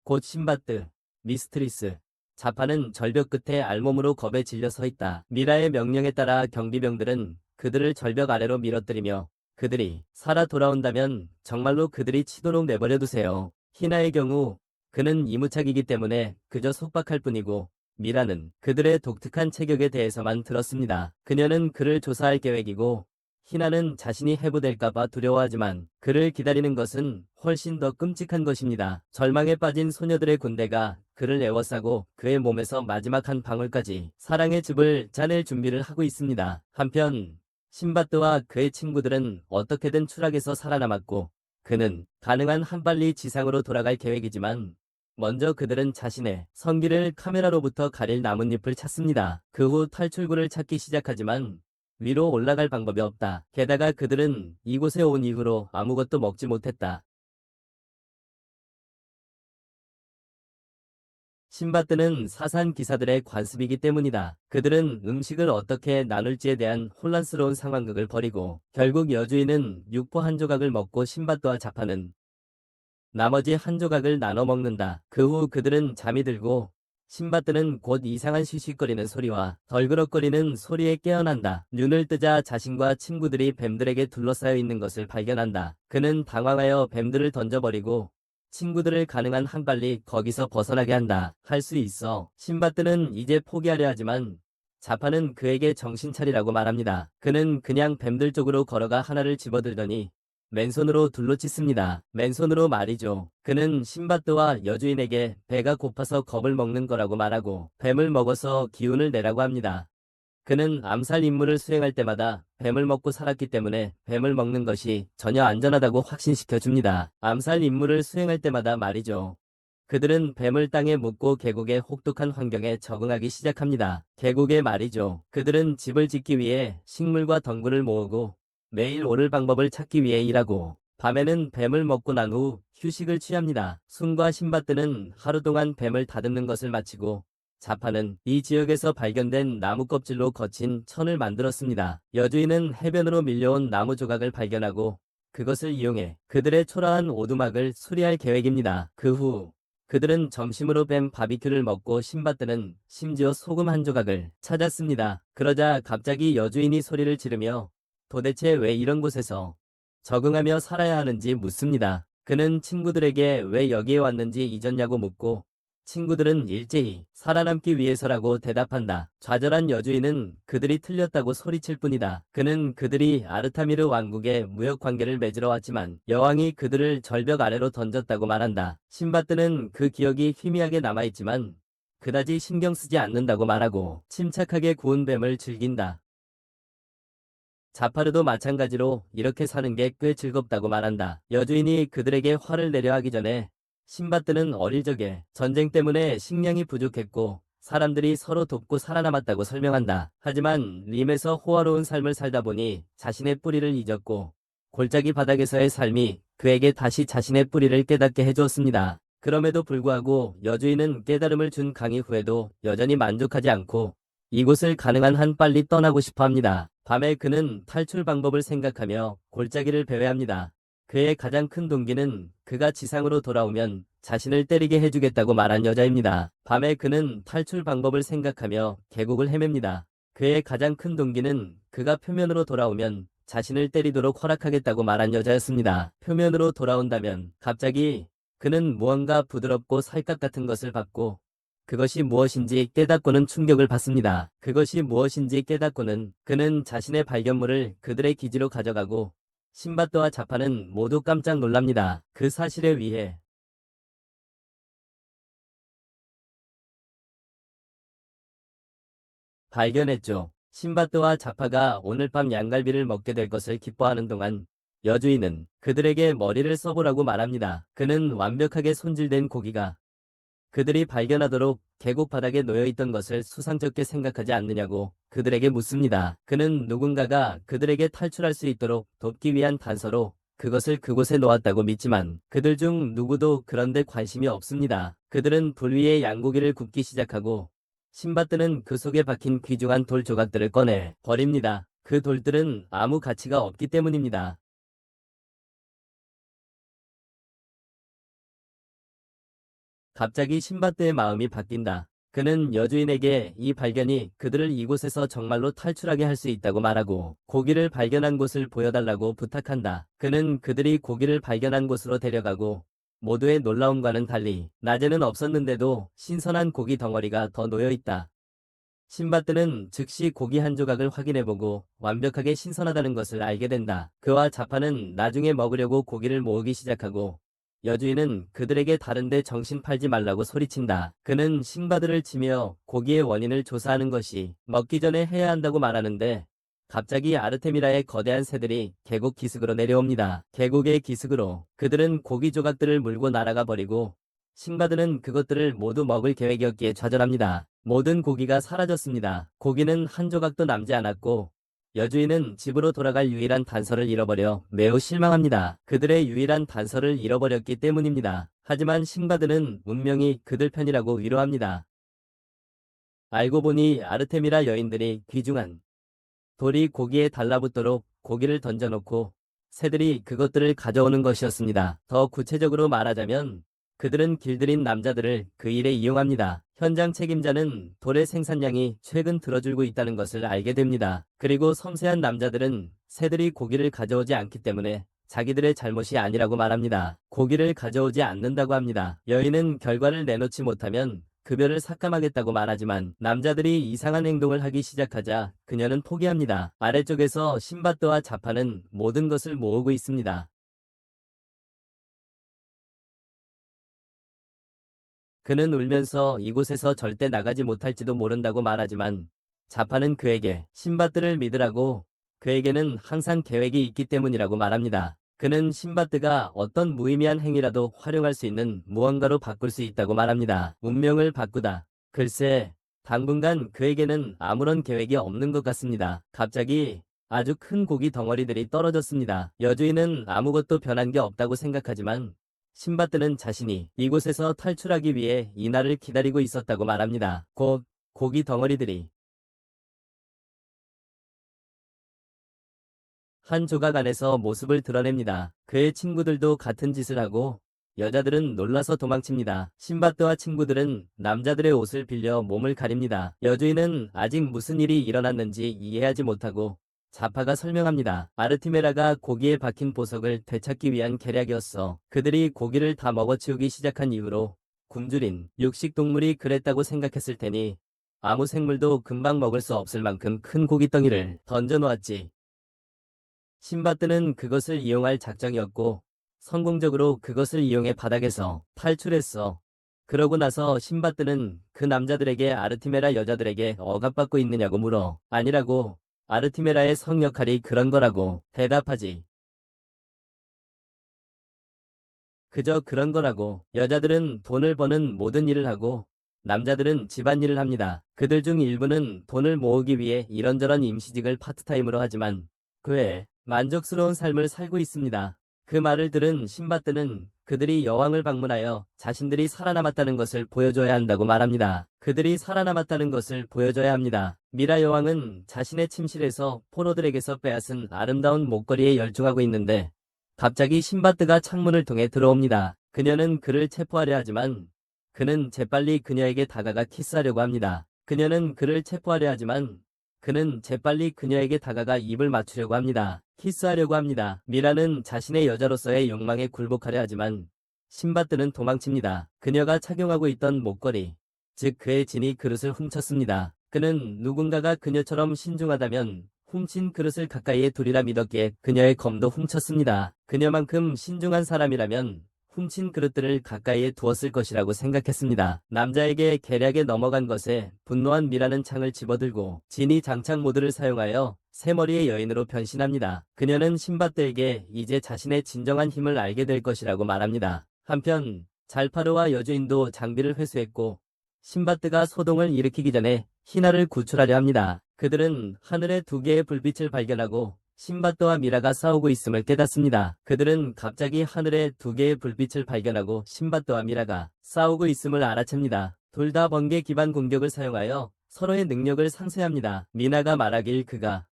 곧 신밧드, 미스트리스, 자파는 절벽 끝에 알몸으로 겁에 질려 서 있다. 미라의 명령에 따라 경비병들은 그들을 절벽 아래로 밀어뜨리며 그들이 살아 돌아온다면 정말로 그들이 치도록 내버려 두세요. 희나의 경우 그는 이무착이기 때문에 그저 속박할 뿐이고 미라는 그들의 독특한 체격에 대해서만 들었습니다. 그녀는 그를 조사할 계획이고 희나는 자신이 해부될까봐 두려워하지만 그를 기다리는 것은 훨씬 더 끔찍한 것입니다. 절망에 빠진 소녀들의 군대가 그를 에워싸고 그의 몸에서 마지막 한 방울까지 사랑의 즙을 짜낼 준비를 하고 있습니다. 한편 신밧드와 그의 친구들은 어떻게든 추락에서 살아남았고 그는 가능한 한 빨리 지상으로 돌아갈 계획이지만 먼저 그들은 자신의 성기를 카메라로부터 가릴 나뭇잎을 찾습니다. 그 후 탈출구를 찾기 시작하지만 위로 올라갈 방법이 없다. 게다가 그들은 이곳에 온 이후로 아무것도 먹지 못했다. 신밧드는 사산 기사들의 관습이기 때문이다. 그들은 음식을 어떻게 나눌지에 대한 혼란스러운 상황극을 벌이고 결국 여주인은 육포 한 조각을 먹고 신밧드와 자파는 나머지 한 조각을 나눠 먹는다. 그 후 그들은 잠이 들고 신밧드는 곧 이상한 쉬쉬거리는 소리와 덜그럭거리는 소리에 깨어난다. 눈을 뜨자 자신과 친구들이 뱀들에게 둘러싸여 있는 것을 발견한다. 그는 당황하여 뱀들을 던져버리고 친구들을 가능한 한 빨리 거기서 벗어나게 한다. 할 수 있어. 신밧드는 이제 포기하려 하지만 자파는 그에게 정신 차리라고 말합니다. 그는 그냥 뱀들 쪽으로 걸어가 하나를 집어들더니 맨손으로 둘러치습니다. 맨손으로 말이죠. 그는 신밧드와 여주인에게 배가 고파서 겁을 먹는 거라고 말하고 뱀을 먹어서 기운을 내라고 합니다. 그는 암살 임무를 수행할 때마다 뱀을 먹고 살았기 때문에 뱀을 먹는 것이 전혀 안전하다고 확신시켜 줍니다. 암살 임무를 수행할 때마다 말이죠. 그들은 뱀을 땅에 묻고 계곡의 혹독한 환경에 적응하기 시작합니다. 계곡에 말이죠. 그들은 집을 짓기 위해 식물과 덩굴을 모으고 매일 오를 방법을 찾기 위해 일하고 밤에는 뱀을 먹고 난 후 휴식을 취합니다. 순과 신밧드는 하루 동안 뱀을 다듬는 것을 마치고 자파는 이 지역에서 발견된 나무 껍질로 거친 천을 만들었습니다. 여주인은 해변으로 밀려온 나무 조각을 발견하고 그것을 이용해 그들의 초라한 오두막을 수리할 계획입니다. 그 후 그들은 점심으로 뱀 바비큐를 먹고 신밧드는 심지어 소금 한 조각을 찾았습니다. 그러자 갑자기 여주인이 소리를 지르며 도대체 왜 이런 곳에서 적응하며 살아야 하는지 묻습니다. 그는 친구들에게 왜 여기에 왔는지 잊었냐고 묻고 친구들은 일제히 살아남기 위해서라고 대답한다. 좌절한 여주인은 그들이 틀렸다고 소리칠 뿐이다. 그는 그들이 아르타미르 왕국에 무역 관계를 맺으러 왔지만 여왕이 그들을 절벽 아래로 던졌다고 말한다. 신바드는 그 기억이 희미하게 남아있지만 그다지 신경 쓰지 않는다고 말하고 침착하게 구운 뱀을 즐긴다. 자파르도 마찬가지로 이렇게 사는 게 꽤 즐겁다고 말한다. 여주인이 그들에게 화를 내려 하기 전에 신바드는 어릴 적에 전쟁 때문에 식량이 부족했고 사람들이 서로 돕고 살아남았다고 설명한다. 하지만 림에서 호화로운 삶을 살다 보니 자신의 뿌리를 잊었고 골짜기 바닥에서의 삶이 그에게 다시 자신의 뿌리를 깨닫게 해주었습니다. 그럼에도 불구하고 여주인은 깨달음을 준 강의 후에도 여전히 만족하지 않고 이곳을 가능한 한 빨리 떠나고 싶어 합니다. 밤에 그는 탈출 방법을 생각하며 골짜기를 배회합니다. 그의 가장 큰 동기는 그가 지상으로 돌아오면 자신을 때리게 해주겠다고 말한 여자입니다. 밤에 그는 탈출 방법을 생각하며 계곡을 헤맵니다. 그의 가장 큰 동기는 그가 표면으로 돌아오면 자신을 때리도록 허락하겠다고 말한 여자였습니다. 표면으로 돌아온다면 갑자기 그는 무언가 부드럽고 살갗 같은 것을 받고 그것이 무엇인지 깨닫고는 충격을 받습니다. 그것이 무엇인지 깨닫고는 그는 자신의 발견물을 그들의 기지로 가져가고 신바드와 자파는 모두 깜짝 놀랍니다. 그 사실에 의해 발견했죠. 신바드와 자파가 오늘 밤 양갈비를 먹게 될 것을 기뻐하는 동안 여주인은 그들에게 머리를 써보라고 말합니다. 그는 완벽하게 손질된 고기가 그들이 발견하도록 계곡 바닥에 놓여있던 것을 수상쩍게 생각하지 않느냐고 그들에게 묻습니다. 그는 누군가가 그들에게 탈출할 수 있도록 돕기 위한 단서로 그것을 그곳에 놓았다고 믿지만 그들 중 누구도 그런데 관심이 없습니다. 그들은 불 위에 양고기를 굽기 시작하고 신바드는 그 속에 박힌 귀중한 돌 조각들을 꺼내 버립니다. 그 돌들은 아무 가치가 없기 때문입니다. 갑자기 신바드의 마음이 바뀐다. 그는 여주인에게 이 발견이 그들을 이곳에서 정말로 탈출하게 할 수 있다고 말하고 고기를 발견한 곳을 보여달라고 부탁한다. 그는 그들이 고기를 발견한 곳으로 데려가고 모두의 놀라움과는 달리 낮에는 없었는데도 신선한 고기 덩어리가 더 놓여있다. 신바드는 즉시 고기 한 조각을 확인해보고 완벽하게 신선하다는 것을 알게 된다. 그와 자파는 나중에 먹으려고 고기를 모으기 시작하고 여주인은 그들에게 다른데 정신 팔지 말라고 소리친다. 그는 신바드를 치며 고기의 원인을 조사하는 것이 먹기 전에 해야 한다고 말하는데 갑자기 아르테미라의 거대한 새들이 계곡 기슭으로 내려옵니다. 계곡의 기슭으로 그들은 고기 조각들을 물고 날아가 버리고 신바드는 그것들을 모두 먹을 계획이었기에 좌절합니다. 모든 고기가 사라졌습니다. 고기는 한 조각도 남지 않았고 여주인은 집으로 돌아갈 유일한 단서를 잃어버려 매우 실망합니다. 그들의 유일한 단서를 잃어버렸기 때문입니다. 하지만 신바드는 운명이 그들 편이라고 위로합니다. 알고 보니 아르테미라 여인들이 귀중한 돌이 고기에 달라붙도록 고기를 던져놓고 새들이 그것들을 가져오는 것이었습니다. 더 구체적으로 말하자면 그들은 길들인 남자들을 그 일에 이용합니다. 현장 책임자는 돌의 생산량이 최근 들어줄고 있다는 것을 알게 됩니다. 그리고 섬세한 남자들은 새들이 고기를 가져오지 않기 때문에 자기들의 잘못이 아니라고 말합니다. 고기를 가져오지 않는다고 합니다. 여인은 결과를 내놓지 못하면 급여를 삭감하겠다고 말하지만 남자들이 이상한 행동을 하기 시작하자 그녀는 포기합니다. 아래쪽에서 신바드와 자파는 모든 것을 모으고 있습니다. 그는 울면서 이곳에서 절대 나가지 못할지도 모른다고 말하지만 자파는 그에게 신바드를 믿으라고 그에게는 항상 계획이 있기 때문이라고 말합니다. 그는 신바드가 어떤 무의미한 행위라도 활용할 수 있는 무언가로 바꿀 수 있다고 말합니다. 운명을 바꾸다. 글쎄, 당분간 그에게는 아무런 계획이 없는 것 같습니다. 갑자기 아주 큰 고기 덩어리들이 떨어졌습니다. 여주인은 아무것도 변한 게 없다고 생각하지만 신바드는 자신이 이곳에서 탈출하기 위해 이날을 기다리고 있었다고 말합니다. 곧 고기 덩어리들이 한 조각 안에서 모습을 드러냅니다. 그의 친구들도 같은 짓을 하고 여자들은 놀라서 도망칩니다. 신바드와 친구들은 남자들의 옷을 빌려 몸을 가립니다. 여주인은 아직 무슨 일이 일어났는지 이해하지 못하고 자파가 설명합니다. 아르티메라가 고기에 박힌 보석을 되찾기 위한 계략이었어. 그들이 고기를 다 먹어치우기 시작한 이후로 굶주린 육식동물이 그랬다고 생각했을 테니 아무 생물도 금방 먹을 수 없을 만큼 큰 고깃덩이를 던져놓았지. 신바뜨는 그것을 이용할 작정이었고 성공적으로 그것을 이용해 바닥에서 탈출했어. 그러고 나서 신바뜨는 그 남자들에게 아르티메라 여자들에게 억압받고 있느냐고 물어. 아니라고. 아르티메라의 성 역할이 그런 거라고 대답하지. 그저 그런 거라고. 여자들은 돈을 버는 모든 일을 하고 남자들은 집안일을 합니다. 그들 중 일부는 돈을 모으기 위해 이런저런 임시직을 파트타임으로 하지만 그 외에 만족스러운 삶을 살고 있습니다. 그 말을 들은 신바뜨는 그들이 여왕을 방문하여 자신들이 살아남았다는 것을 보여줘야 한다고 말합니다. 그들이 살아남았다는 것을 보여줘야 합니다. 미라 여왕은 자신의 침실에서 포로들에게서 빼앗은 아름다운 목걸이에 열중하고 있는데 갑자기 신바뜨가 창문을 통해 들어옵니다. 그녀는 그를 체포하려 하지만 그는 재빨리 그녀에게 다가가 키스하려고 합니다. 그녀는 그를 체포하려 하지만 그는 재빨리 그녀에게 다가가 입을 맞추려고 합니다. 키스하려고 합니다. 미라는 자신의 여자로서의 욕망에 굴복하려 하지만 신바뜨는 도망칩니다. 그녀가 착용하고 있던 목걸이, 즉 그의 진이 그릇을 훔쳤습니다. 그는 누군가가 그녀처럼 신중하다면 훔친 그릇을 가까이에 두리라 믿었기에 그녀의 검도 훔쳤습니다. 그녀만큼 신중한 사람이라면 훔친 그릇들을 가까이에 두었을 것이라고 생각했습니다. 남자에게 계략에 넘어간 것에 분노한 미라는 창을 집어들고 진이 장착 모드를 사용하여 새머리의 여인으로 변신합니다. 그녀는 신바뜨에게 이제 자신의 진정한 힘을 알게 될 것이라고 말합니다. 한편 잘파르와 여주인도 장비를 회수했고 신바뜨가 소동을 일으키기 전에 희나를 구출하려 합니다. 그들은 하늘에 두 개의 불빛을 발견하고 신바뜨와 미라가 싸우고 있음을 깨닫습니다. 그들은 갑자기 하늘에 두 개의 불빛을 발견하고 신바뜨와 미라가 싸우고 있음을 알아챕니다. 둘 다 번개 기반 공격을 사용하여 서로의 능력을 상쇄합니다. 미나가 말하길 그가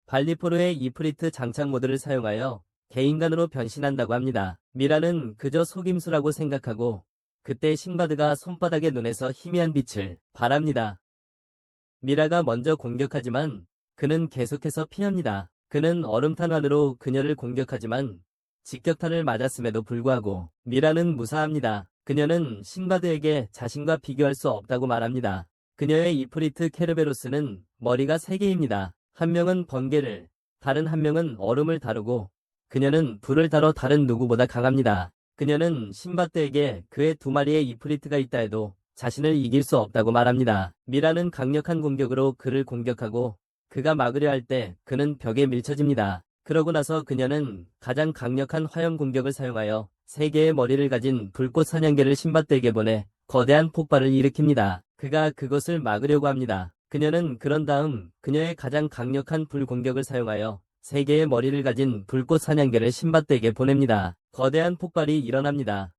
발리포르의 이프리트 장착 모드를 사용하여 개인간으로 변신한다고 합니다. 미라는 그저 속임수라고 생각하고 그때 신바드가 손바닥의 눈에서 희미한 빛을 발합니다. 미라가 먼저 공격하지만 그는 계속해서 피합니다. 그는 얼음탄환으로 그녀를 공격하지만 직격탄을 맞았음에도 불구하고 미라는 무사합니다. 그녀는 신바드에게 자신과 비교할 수 없다고 말합니다. 그녀의 이프리트 케르베로스는 머리가 3개입니다. 한 명은 번개를, 다른 한 명은 얼음을 다루고 그녀는 불을 다뤄 다른 누구보다 강합니다. 그녀는 신바뜨에게 그의 2마리의 이프리트가 있다 해도 자신을 이길 수 없다고 말합니다. 미라는 강력한 공격으로 그를 공격하고 그가 막으려 할 때 그는 벽에 밀쳐집니다. 그러고 나서 그녀는 가장 강력한 화염 공격을 사용하여 3개의 머리를 가진 불꽃 사냥개를 신바뜨에게 보내 거대한 폭발을 일으킵니다. 그가 그것을 막으려고 합니다. 그녀는 그런 다음 그녀의 가장 강력한 불 공격을 사용하여 3개의 머리를 가진 불꽃 사냥개를 신바뜨에게 보냅니다. 거대한 폭발이 일어납니다.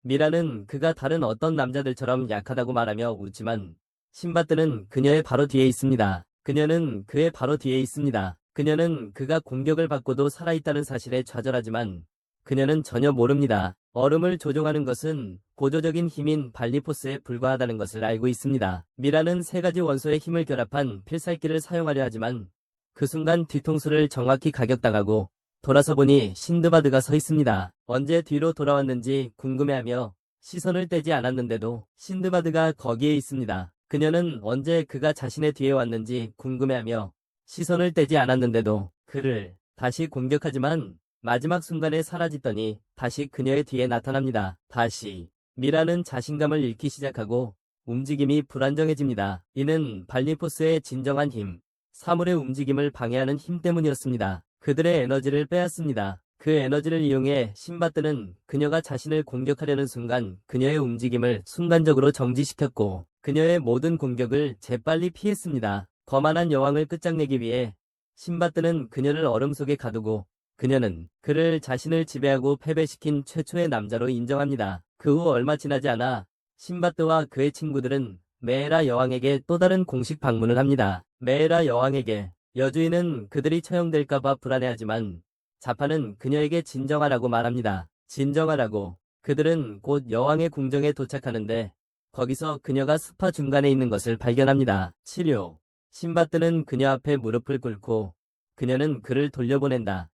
미라는 그가 다른 어떤 남자들처럼 약하다고 말하며 웃지만 신바뜨는 그녀의 바로 뒤에 있습니다. 그녀는 그의 바로 뒤에 있습니다. 그녀는 그가 공격을 받고도 살아있다는 사실에 좌절하지만 그녀는 전혀 모릅니다. 얼음을 조종하는 것은 고조적인 힘인 발리포스에 불과하다는 것을 알고 있습니다. 미라는 3가지 원소의 힘을 결합한 필살기를 사용하려 하지만 그 순간 뒤통수를 정확히 가격당하고 돌아서 보니 신드바드가 서 있습니다. 언제 뒤로 돌아왔는지 궁금해하며 시선을 떼지 않았는데도 신드바드가 거기에 있습니다. 그녀는 언제 그가 자신의 뒤에 왔는지 궁금해하며 시선을 떼지 않았는데도 그를 다시 공격하지만 마지막 순간에 사라지더니 다시 그녀의 뒤에 나타납니다. 다시 미라는 자신감을 잃기 시작하고 움직임이 불안정해집니다. 이는 발리포스의 진정한 힘, 사물의 움직임을 방해하는 힘 때문이었습니다. 그들의 에너지를 빼앗습니다. 그 에너지를 이용해 신바뜨는 그녀가 자신을 공격하려는 순간 그녀의 움직임을 순간적으로 정지시켰고 그녀의 모든 공격을 재빨리 피했습니다. 거만한 여왕을 끝장내기 위해 신바뜨는 그녀를 얼음 속에 가두고 그녀는 그를 자신을 지배하고 패배시킨 최초의 남자로 인정합니다. 그 후 얼마 지나지 않아 신바뜨와 그의 친구들은 메헤라 여왕에게 또 다른 공식 방문을 합니다. 메헤라 여왕에게 여주인은 그들이 처형될까봐 불안해하지만 자파는 그녀에게 진정하라고 말합니다. 진정하라고. 그들은 곧 여왕의 궁정에 도착하는데 거기서 그녀가 스파 중간에 있는 것을 발견합니다. 치료. 신바뜨는 그녀 앞에 무릎을 꿇고 그녀는 그를 돌려보낸다.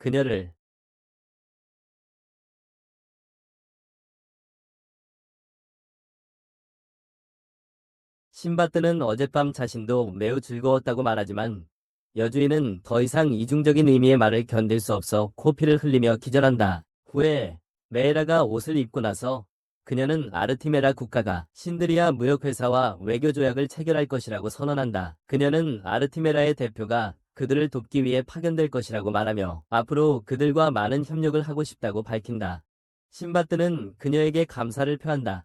그녀를 신바뜨는 어젯밤 자신도 매우 즐거웠다고 말하지만 여주인은 더 이상 이중적인 의미의 말을 견딜 수 없어 코피를 흘리며 기절한다. 후에 메에라가 옷을 입고 나서 그녀는 아르티메라 국가가 신드리아 무역회사와 외교조약을 체결할 것이라고 선언한다. 그녀는 아르티메라의 대표가 그들을 돕기 위해 파견될 것이라고 말하며 앞으로 그들과 많은 협력을 하고 싶다고 밝힌다. 신바뜨는 그녀에게 감사를 표한다.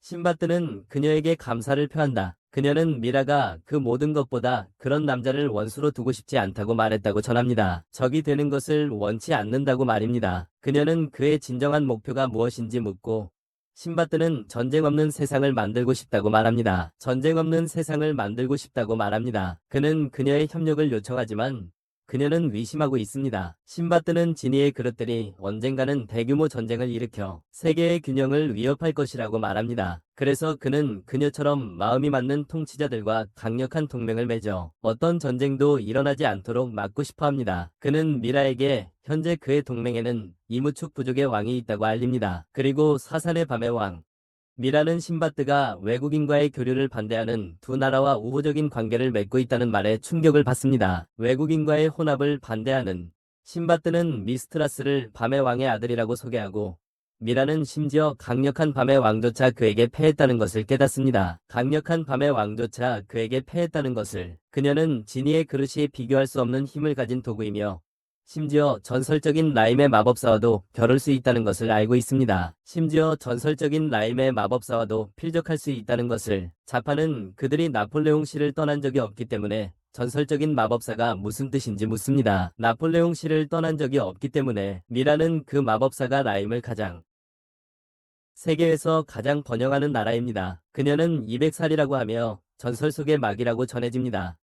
신바뜨는 그녀에게 감사를 표한다. 그녀는 미라가 그 모든 것보다 그런 남자를 원수로 두고 싶지 않다고 말했다고 전합니다. 적이 되는 것을 원치 않는다고 말입니다. 그녀는 그의 진정한 목표가 무엇인지 묻고 신바뜨는 전쟁 없는 세상을 만들고 싶다고 말합니다. 전쟁 없는 세상을 만들고 싶다고 말합니다. 그는 그녀의 협력을 요청하지만 그녀는 의심하고 있습니다. 신바뜨는 지니의 그릇들이 언젠가는 대규모 전쟁을 일으켜 세계의 균형을 위협할 것이라고 말합니다. 그래서 그는 그녀처럼 마음이 맞는 통치자들과 강력한 동맹을 맺어 어떤 전쟁도 일어나지 않도록 막고 싶어 합니다. 그는 미라에게 현재 그의 동맹에는 이무축 부족의 왕이 있다고 알립니다. 그리고 사산의 밤의 왕 미라는 신바뜨가 외국인과의 교류를 반대하는 두 나라와 우호적인 관계를 맺고 있다는 말에 충격을 받습니다. 외국인과의 혼합을 반대하는 신바뜨는 미스트라스를 밤의 왕의 아들이라고 소개하고 미라는 심지어 강력한 밤의 왕조차 그에게 패했다는 것을 깨닫습니다. 강력한 밤의 왕조차 그에게 패했다는 것을 그녀는 지니의 그릇이 비교할 수 없는 힘을 가진 도구이며 심지어 전설적인 라임의 마법사와도 겨룰 수 있다는 것을 알고 있습니다. 심지어 전설적인 라임의 마법사와도 필적할 수 있다는 것을 자파는 그들이 나폴레옹 시를 떠난 적이 없기 때문에 전설적인 마법사가 무슨 뜻인지 묻습니다. 나폴레옹 시를 떠난 적이 없기 때문에 미라는 그 마법사가 라임을 세계에서 가장 번영하는 나라입니다. 그녀는 200살이라고 하며 전설 속의 막이라고 전해집니다.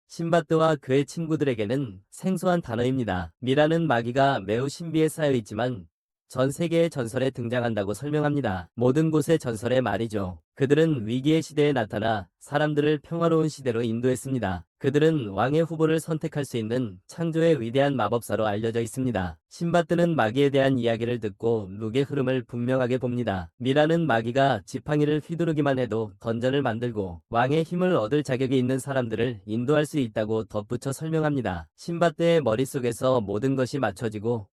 신바뜨와 그의 친구들에게는 생소한 단어입니다. 미라는 마기가 매우 신비에 쌓여 있지만 전 세계의 전설에 등장한다고 설명합니다. 모든 곳의 전설의 말이죠. 그들은 위기의 시대에 나타나 사람들을 평화로운 시대로 인도했습니다. 그들은 왕의 후보를 선택할 수 있는 창조의 위대한 마법사로 알려져 있습니다. 신바뜨는 마기에 대한 이야기를 듣고 룩의 흐름을 분명하게 봅니다. 미라는 마기가 지팡이를 휘두르기만 해도 던전을 만들고 왕의 힘을 얻을 자격이 있는 사람들을 인도할 수 있다고 덧붙여 설명합니다. 신바뜨의 머릿속에서 모든 것이 맞춰지고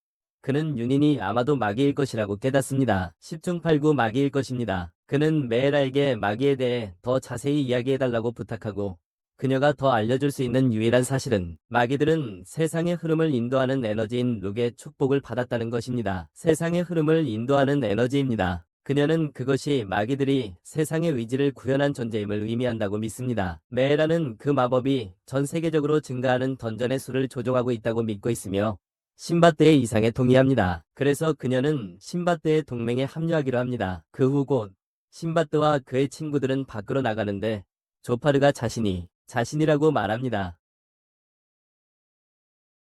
그는 윤인이 아마도 마기일 것이라고 깨닫습니다. 10중 8구 마기일 것입니다. 그는 메에라에게 마기에 대해 더 자세히 이야기해달라고 부탁하고 그녀가 더 알려줄 수 있는 유일한 사실은 마기들은 세상의 흐름을 인도하는 에너지인 룩의 축복을 받았다는 것입니다. 세상의 흐름을 인도하는 에너지입니다. 그녀는 그것이 마기들이 세상의 의지를 구현한 존재임을 의미한다고 믿습니다. 메에라는 그 마법이 전 세계적으로 증가하는 던전의 수를 조종하고 있다고 믿고 있으며 신바뜨의 이상에 동의합니다. 그래서 그녀는 신바뜨의 동맹에 합류하기로 합니다. 그 후 곧 신바뜨와 그의 친구들은 밖으로 나가는데 조파르가 자신이라고 말합니다.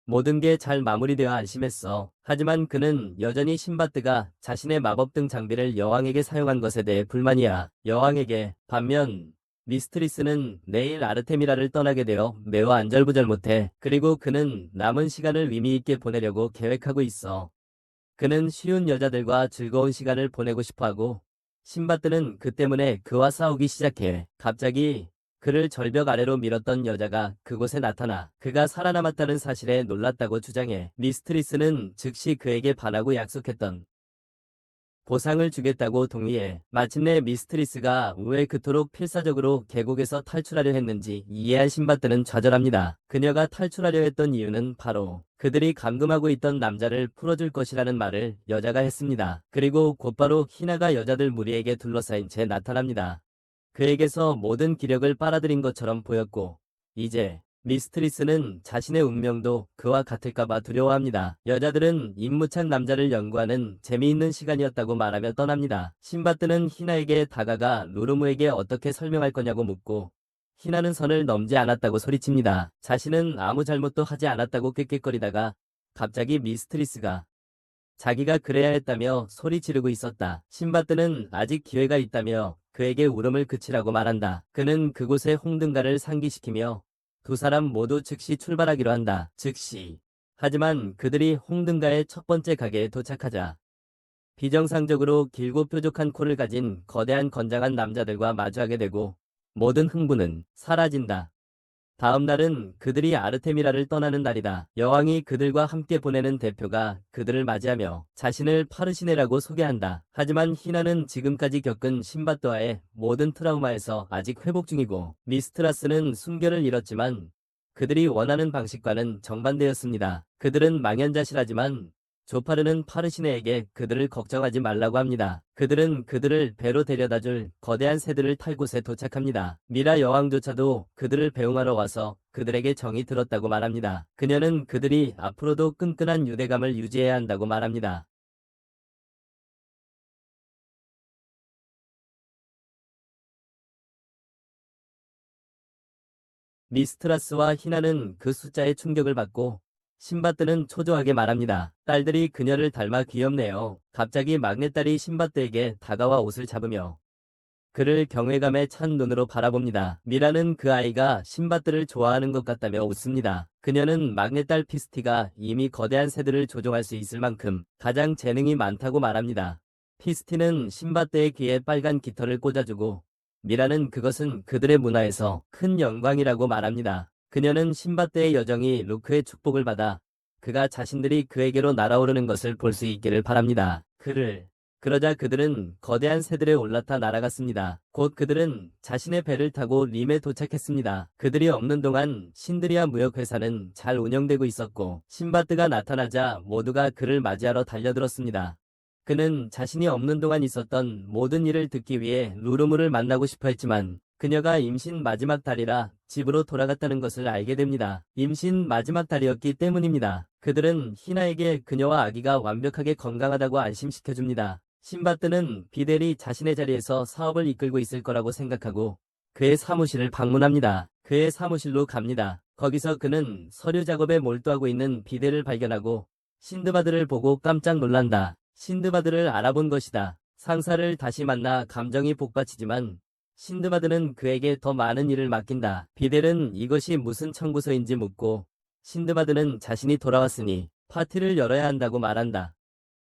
모든 게 잘 마무리되어 안심했어. 하지만 그는 여전히 신바뜨가 자신의 마법 등 장비를 여왕에게 사용한 것에 대해 불만이야. 여왕에게 반면 미스트리스는 내일 아르테미라를 떠나게 되어 매우 안절부절 못해. 그리고 그는 남은 시간을 의미있게 보내려고 계획하고 있어. 그는 쉬운 여자들과 즐거운 시간을 보내고 싶어하고 신바뜨는 그 때문에 그와 싸우기 시작해. 갑자기 그를 절벽 아래로 밀었던 여자가 그곳에 나타나 그가 살아남았다는 사실에 놀랐다고 주장해. 미스트리스는 즉시 그에게 반하고 약속했던 보상을 주겠다고 동의해. 마침내 미스트리스가 왜 그토록 필사적으로 계곡에서 탈출하려 했는지 이해한 신바뜨는 좌절합니다. 그녀가 탈출하려 했던 이유는 바로 그들이 감금하고 있던 남자를 풀어줄 것이라는 말을 여자가 했습니다. 그리고 곧바로 희나가 여자들 무리에게 둘러싸인 채 나타납니다. 그에게서 모든 기력을 빨아들인 것처럼 보였고 이제 미스트리스는 자신의 운명도 그와 같을까봐 두려워합니다. 여자들은 임무찬 남자를 연구하는 재미있는 시간이었다고 말하며 떠납니다. 신바뜨는 희나에게 다가가 루르무에게 어떻게 설명할 거냐고 묻고 희나는 선을 넘지 않았다고 소리칩니다. 자신은 아무 잘못도 하지 않았다고 꾀꾀거리다가 갑자기 미스트리스가 자기가 그래야 했다며 소리 지르고 있었다. 신바뜨는 아직 기회가 있다며 그에게 울음을 그치라고 말한다. 그는 그곳에 홍등가를 상기시키며 두 사람 모두 즉시 출발하기로 한다. 즉시 하지만 그들이 홍등가의 첫 번째 가게에 도착하자 비정상적으로 길고 뾰족한 코를 가진 거대한 건장한 남자들과 마주하게 되고 모든 흥분은 사라진다. 다음 날은 그들이 아르테미라를 떠나는 날이다. 여왕이 그들과 함께 보내는 대표가 그들을 맞이하며 자신을 파르시네라고 소개한다. 하지만 희나는 지금까지 겪은 신바트와의 모든 트라우마에서 아직 회복 중이고 미스트라스는 순결을 잃었지만 그들이 원하는 방식과는 정반대였습니다. 그들은 망연자실하지만 조파르는 파르시네에게 그들을 걱정하지 말라고 합니다. 그들은 그들을 배로 데려다줄 거대한 새들을 탈 곳에 도착합니다. 미라 여왕조차도 그들을 배웅하러 와서 그들에게 정이 들었다고 말합니다. 그녀는 그들이 앞으로도 끈끈한 유대감을 유지해야 한다고 말합니다. 미스트라스와 희나는 그 숫자에 충격을 받고 신바뜨는 초조하게 말합니다. 딸들이 그녀를 닮아 귀엽네요. 갑자기 막내딸이 신바뜨에게 다가와 옷을 잡으며 그를 경외감에 찬 눈으로 바라봅니다. 미라는 그 아이가 신바뜨를 좋아하는 것 같다며 웃습니다. 그녀는 막내딸 피스티가 이미 거대한 새들을 조종할 수 있을 만큼 가장 재능이 많다고 말합니다. 피스티는 신바뜨의 귀에 빨간 깃털을 꽂아주고 미라는 그것은 그들의 문화에서 큰 영광이라고 말합니다. 그녀는 신바뜨의 여정이 루크의 축복을 받아 그가 자신들이 그에게로 날아오르는 것을 볼 수 있기를 바랍니다. 그러자 그들은 거대한 새들에 올라타 날아갔습니다. 곧 그들은 자신의 배를 타고 림에 도착했습니다. 그들이 없는 동안 신드리아 무역회사는 잘 운영되고 있었고 신바뜨가 나타나자 모두가 그를 맞이하러 달려들었습니다. 그는 자신이 없는 동안 있었던 모든 일을 듣기 위해 루르무를 만나고 싶어 했지만 그녀가 임신 마지막 달이라 집으로 돌아갔다는 것을 알게 됩니다. 임신 마지막 달이었기 때문입니다. 그들은 희나에게 그녀와 아기가 완벽하게 건강하다고 안심시켜줍니다. 신바뜨는 비델이 자신의 자리에서 사업을 이끌고 있을 거라고 생각하고 그의 사무실을 방문합니다. 그의 사무실로 갑니다. 거기서 그는 서류 작업에 몰두하고 있는 비델을 발견하고 신드바드를 보고 깜짝 놀란다. 신드바드를 알아본 것이다. 상사를 다시 만나 감정이 복받치지만 신드바드는 그에게 더 많은 일을 맡긴다. 비델은 이것이 무슨 청구서인지 묻고 신드바드는 자신이 돌아왔으니 파티를 열어야 한다고 말한다.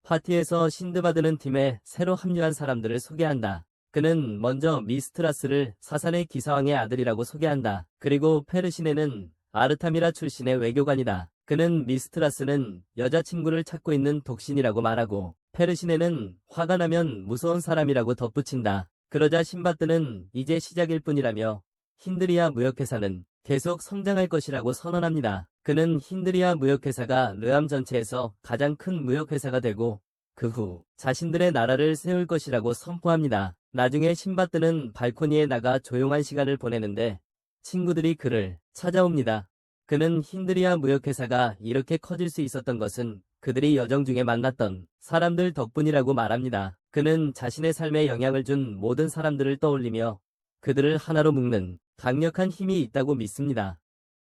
파티에서 신드바드는 팀에 새로 합류한 사람들을 소개한다. 그는 먼저 미스트라스를 사산의 기사왕의 아들이라고 소개한다. 그리고 페르시네는 아르타미라 출신의 외교관이다. 그는 미스트라스는 여자친구를 찾고 있는 독신이라고 말하고 페르시네는 화가 나면 무서운 사람이라고 덧붙인다. 그러자 신바뜨는 이제 시작일 뿐이라며 힌드리아 무역회사는 계속 성장할 것이라고 선언합니다. 그는 힌드리아 무역회사가 르암 전체에서 가장 큰 무역회사가 되고 그 후 자신들의 나라를 세울 것이라고 선포합니다. 나중에 신바뜨는 발코니에 나가 조용한 시간을 보내는데 친구들이 그를 찾아옵니다. 그는 힌드리아 무역회사가 이렇게 커질 수 있었던 것은 그들이 여정 중에 만났던 사람들 덕분이라고 말합니다. 그는 자신의 삶에 영향을 준 모든 사람들을 떠올리며 그들을 하나로 묶는 강력한 힘이 있다고 믿습니다.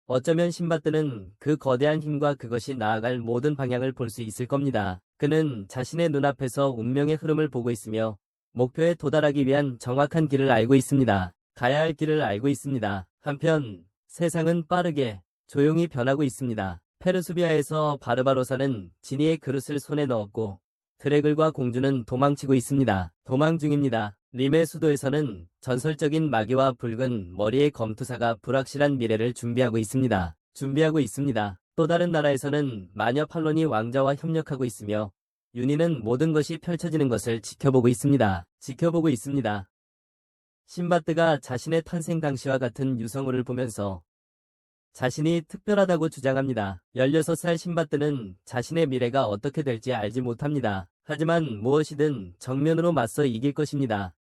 어쩌면 신바뜨는 그 거대한 힘과 그것이 나아갈 모든 방향을 볼 수 있을 겁니다. 그는 자신의 눈앞에서 운명의 흐름을 보고 있으며 목표에 도달하기 위한 정확한 길을 알고 있습니다. 가야 할 길을 알고 있습니다. 한편 세상은 빠르게 조용히 변하고 있습니다. 페르수비아에서 바르바로사는 지니의 그릇을 손에 넣었고 드래글과 공주는 도망치고 있습니다. 도망 중입니다. 림의 수도에서는 전설적인 마귀와 붉은 머리의 검투사가 불확실한 미래를 준비하고 있습니다. 또 다른 나라에서는 마녀 팔론이 왕자와 협력하고 있으며 윤희는 모든 것이 펼쳐지는 것을 지켜보고 있습니다. 신바뜨가 자신의 탄생 당시와 같은 유성우를 보면서 자신이 특별하다고 주장합니다. 16살 신바뜨는 자신의 미래가 어떻게 될지 알지 못합니다. 하지만 무엇이든 정면으로 맞서 이길 것입니다.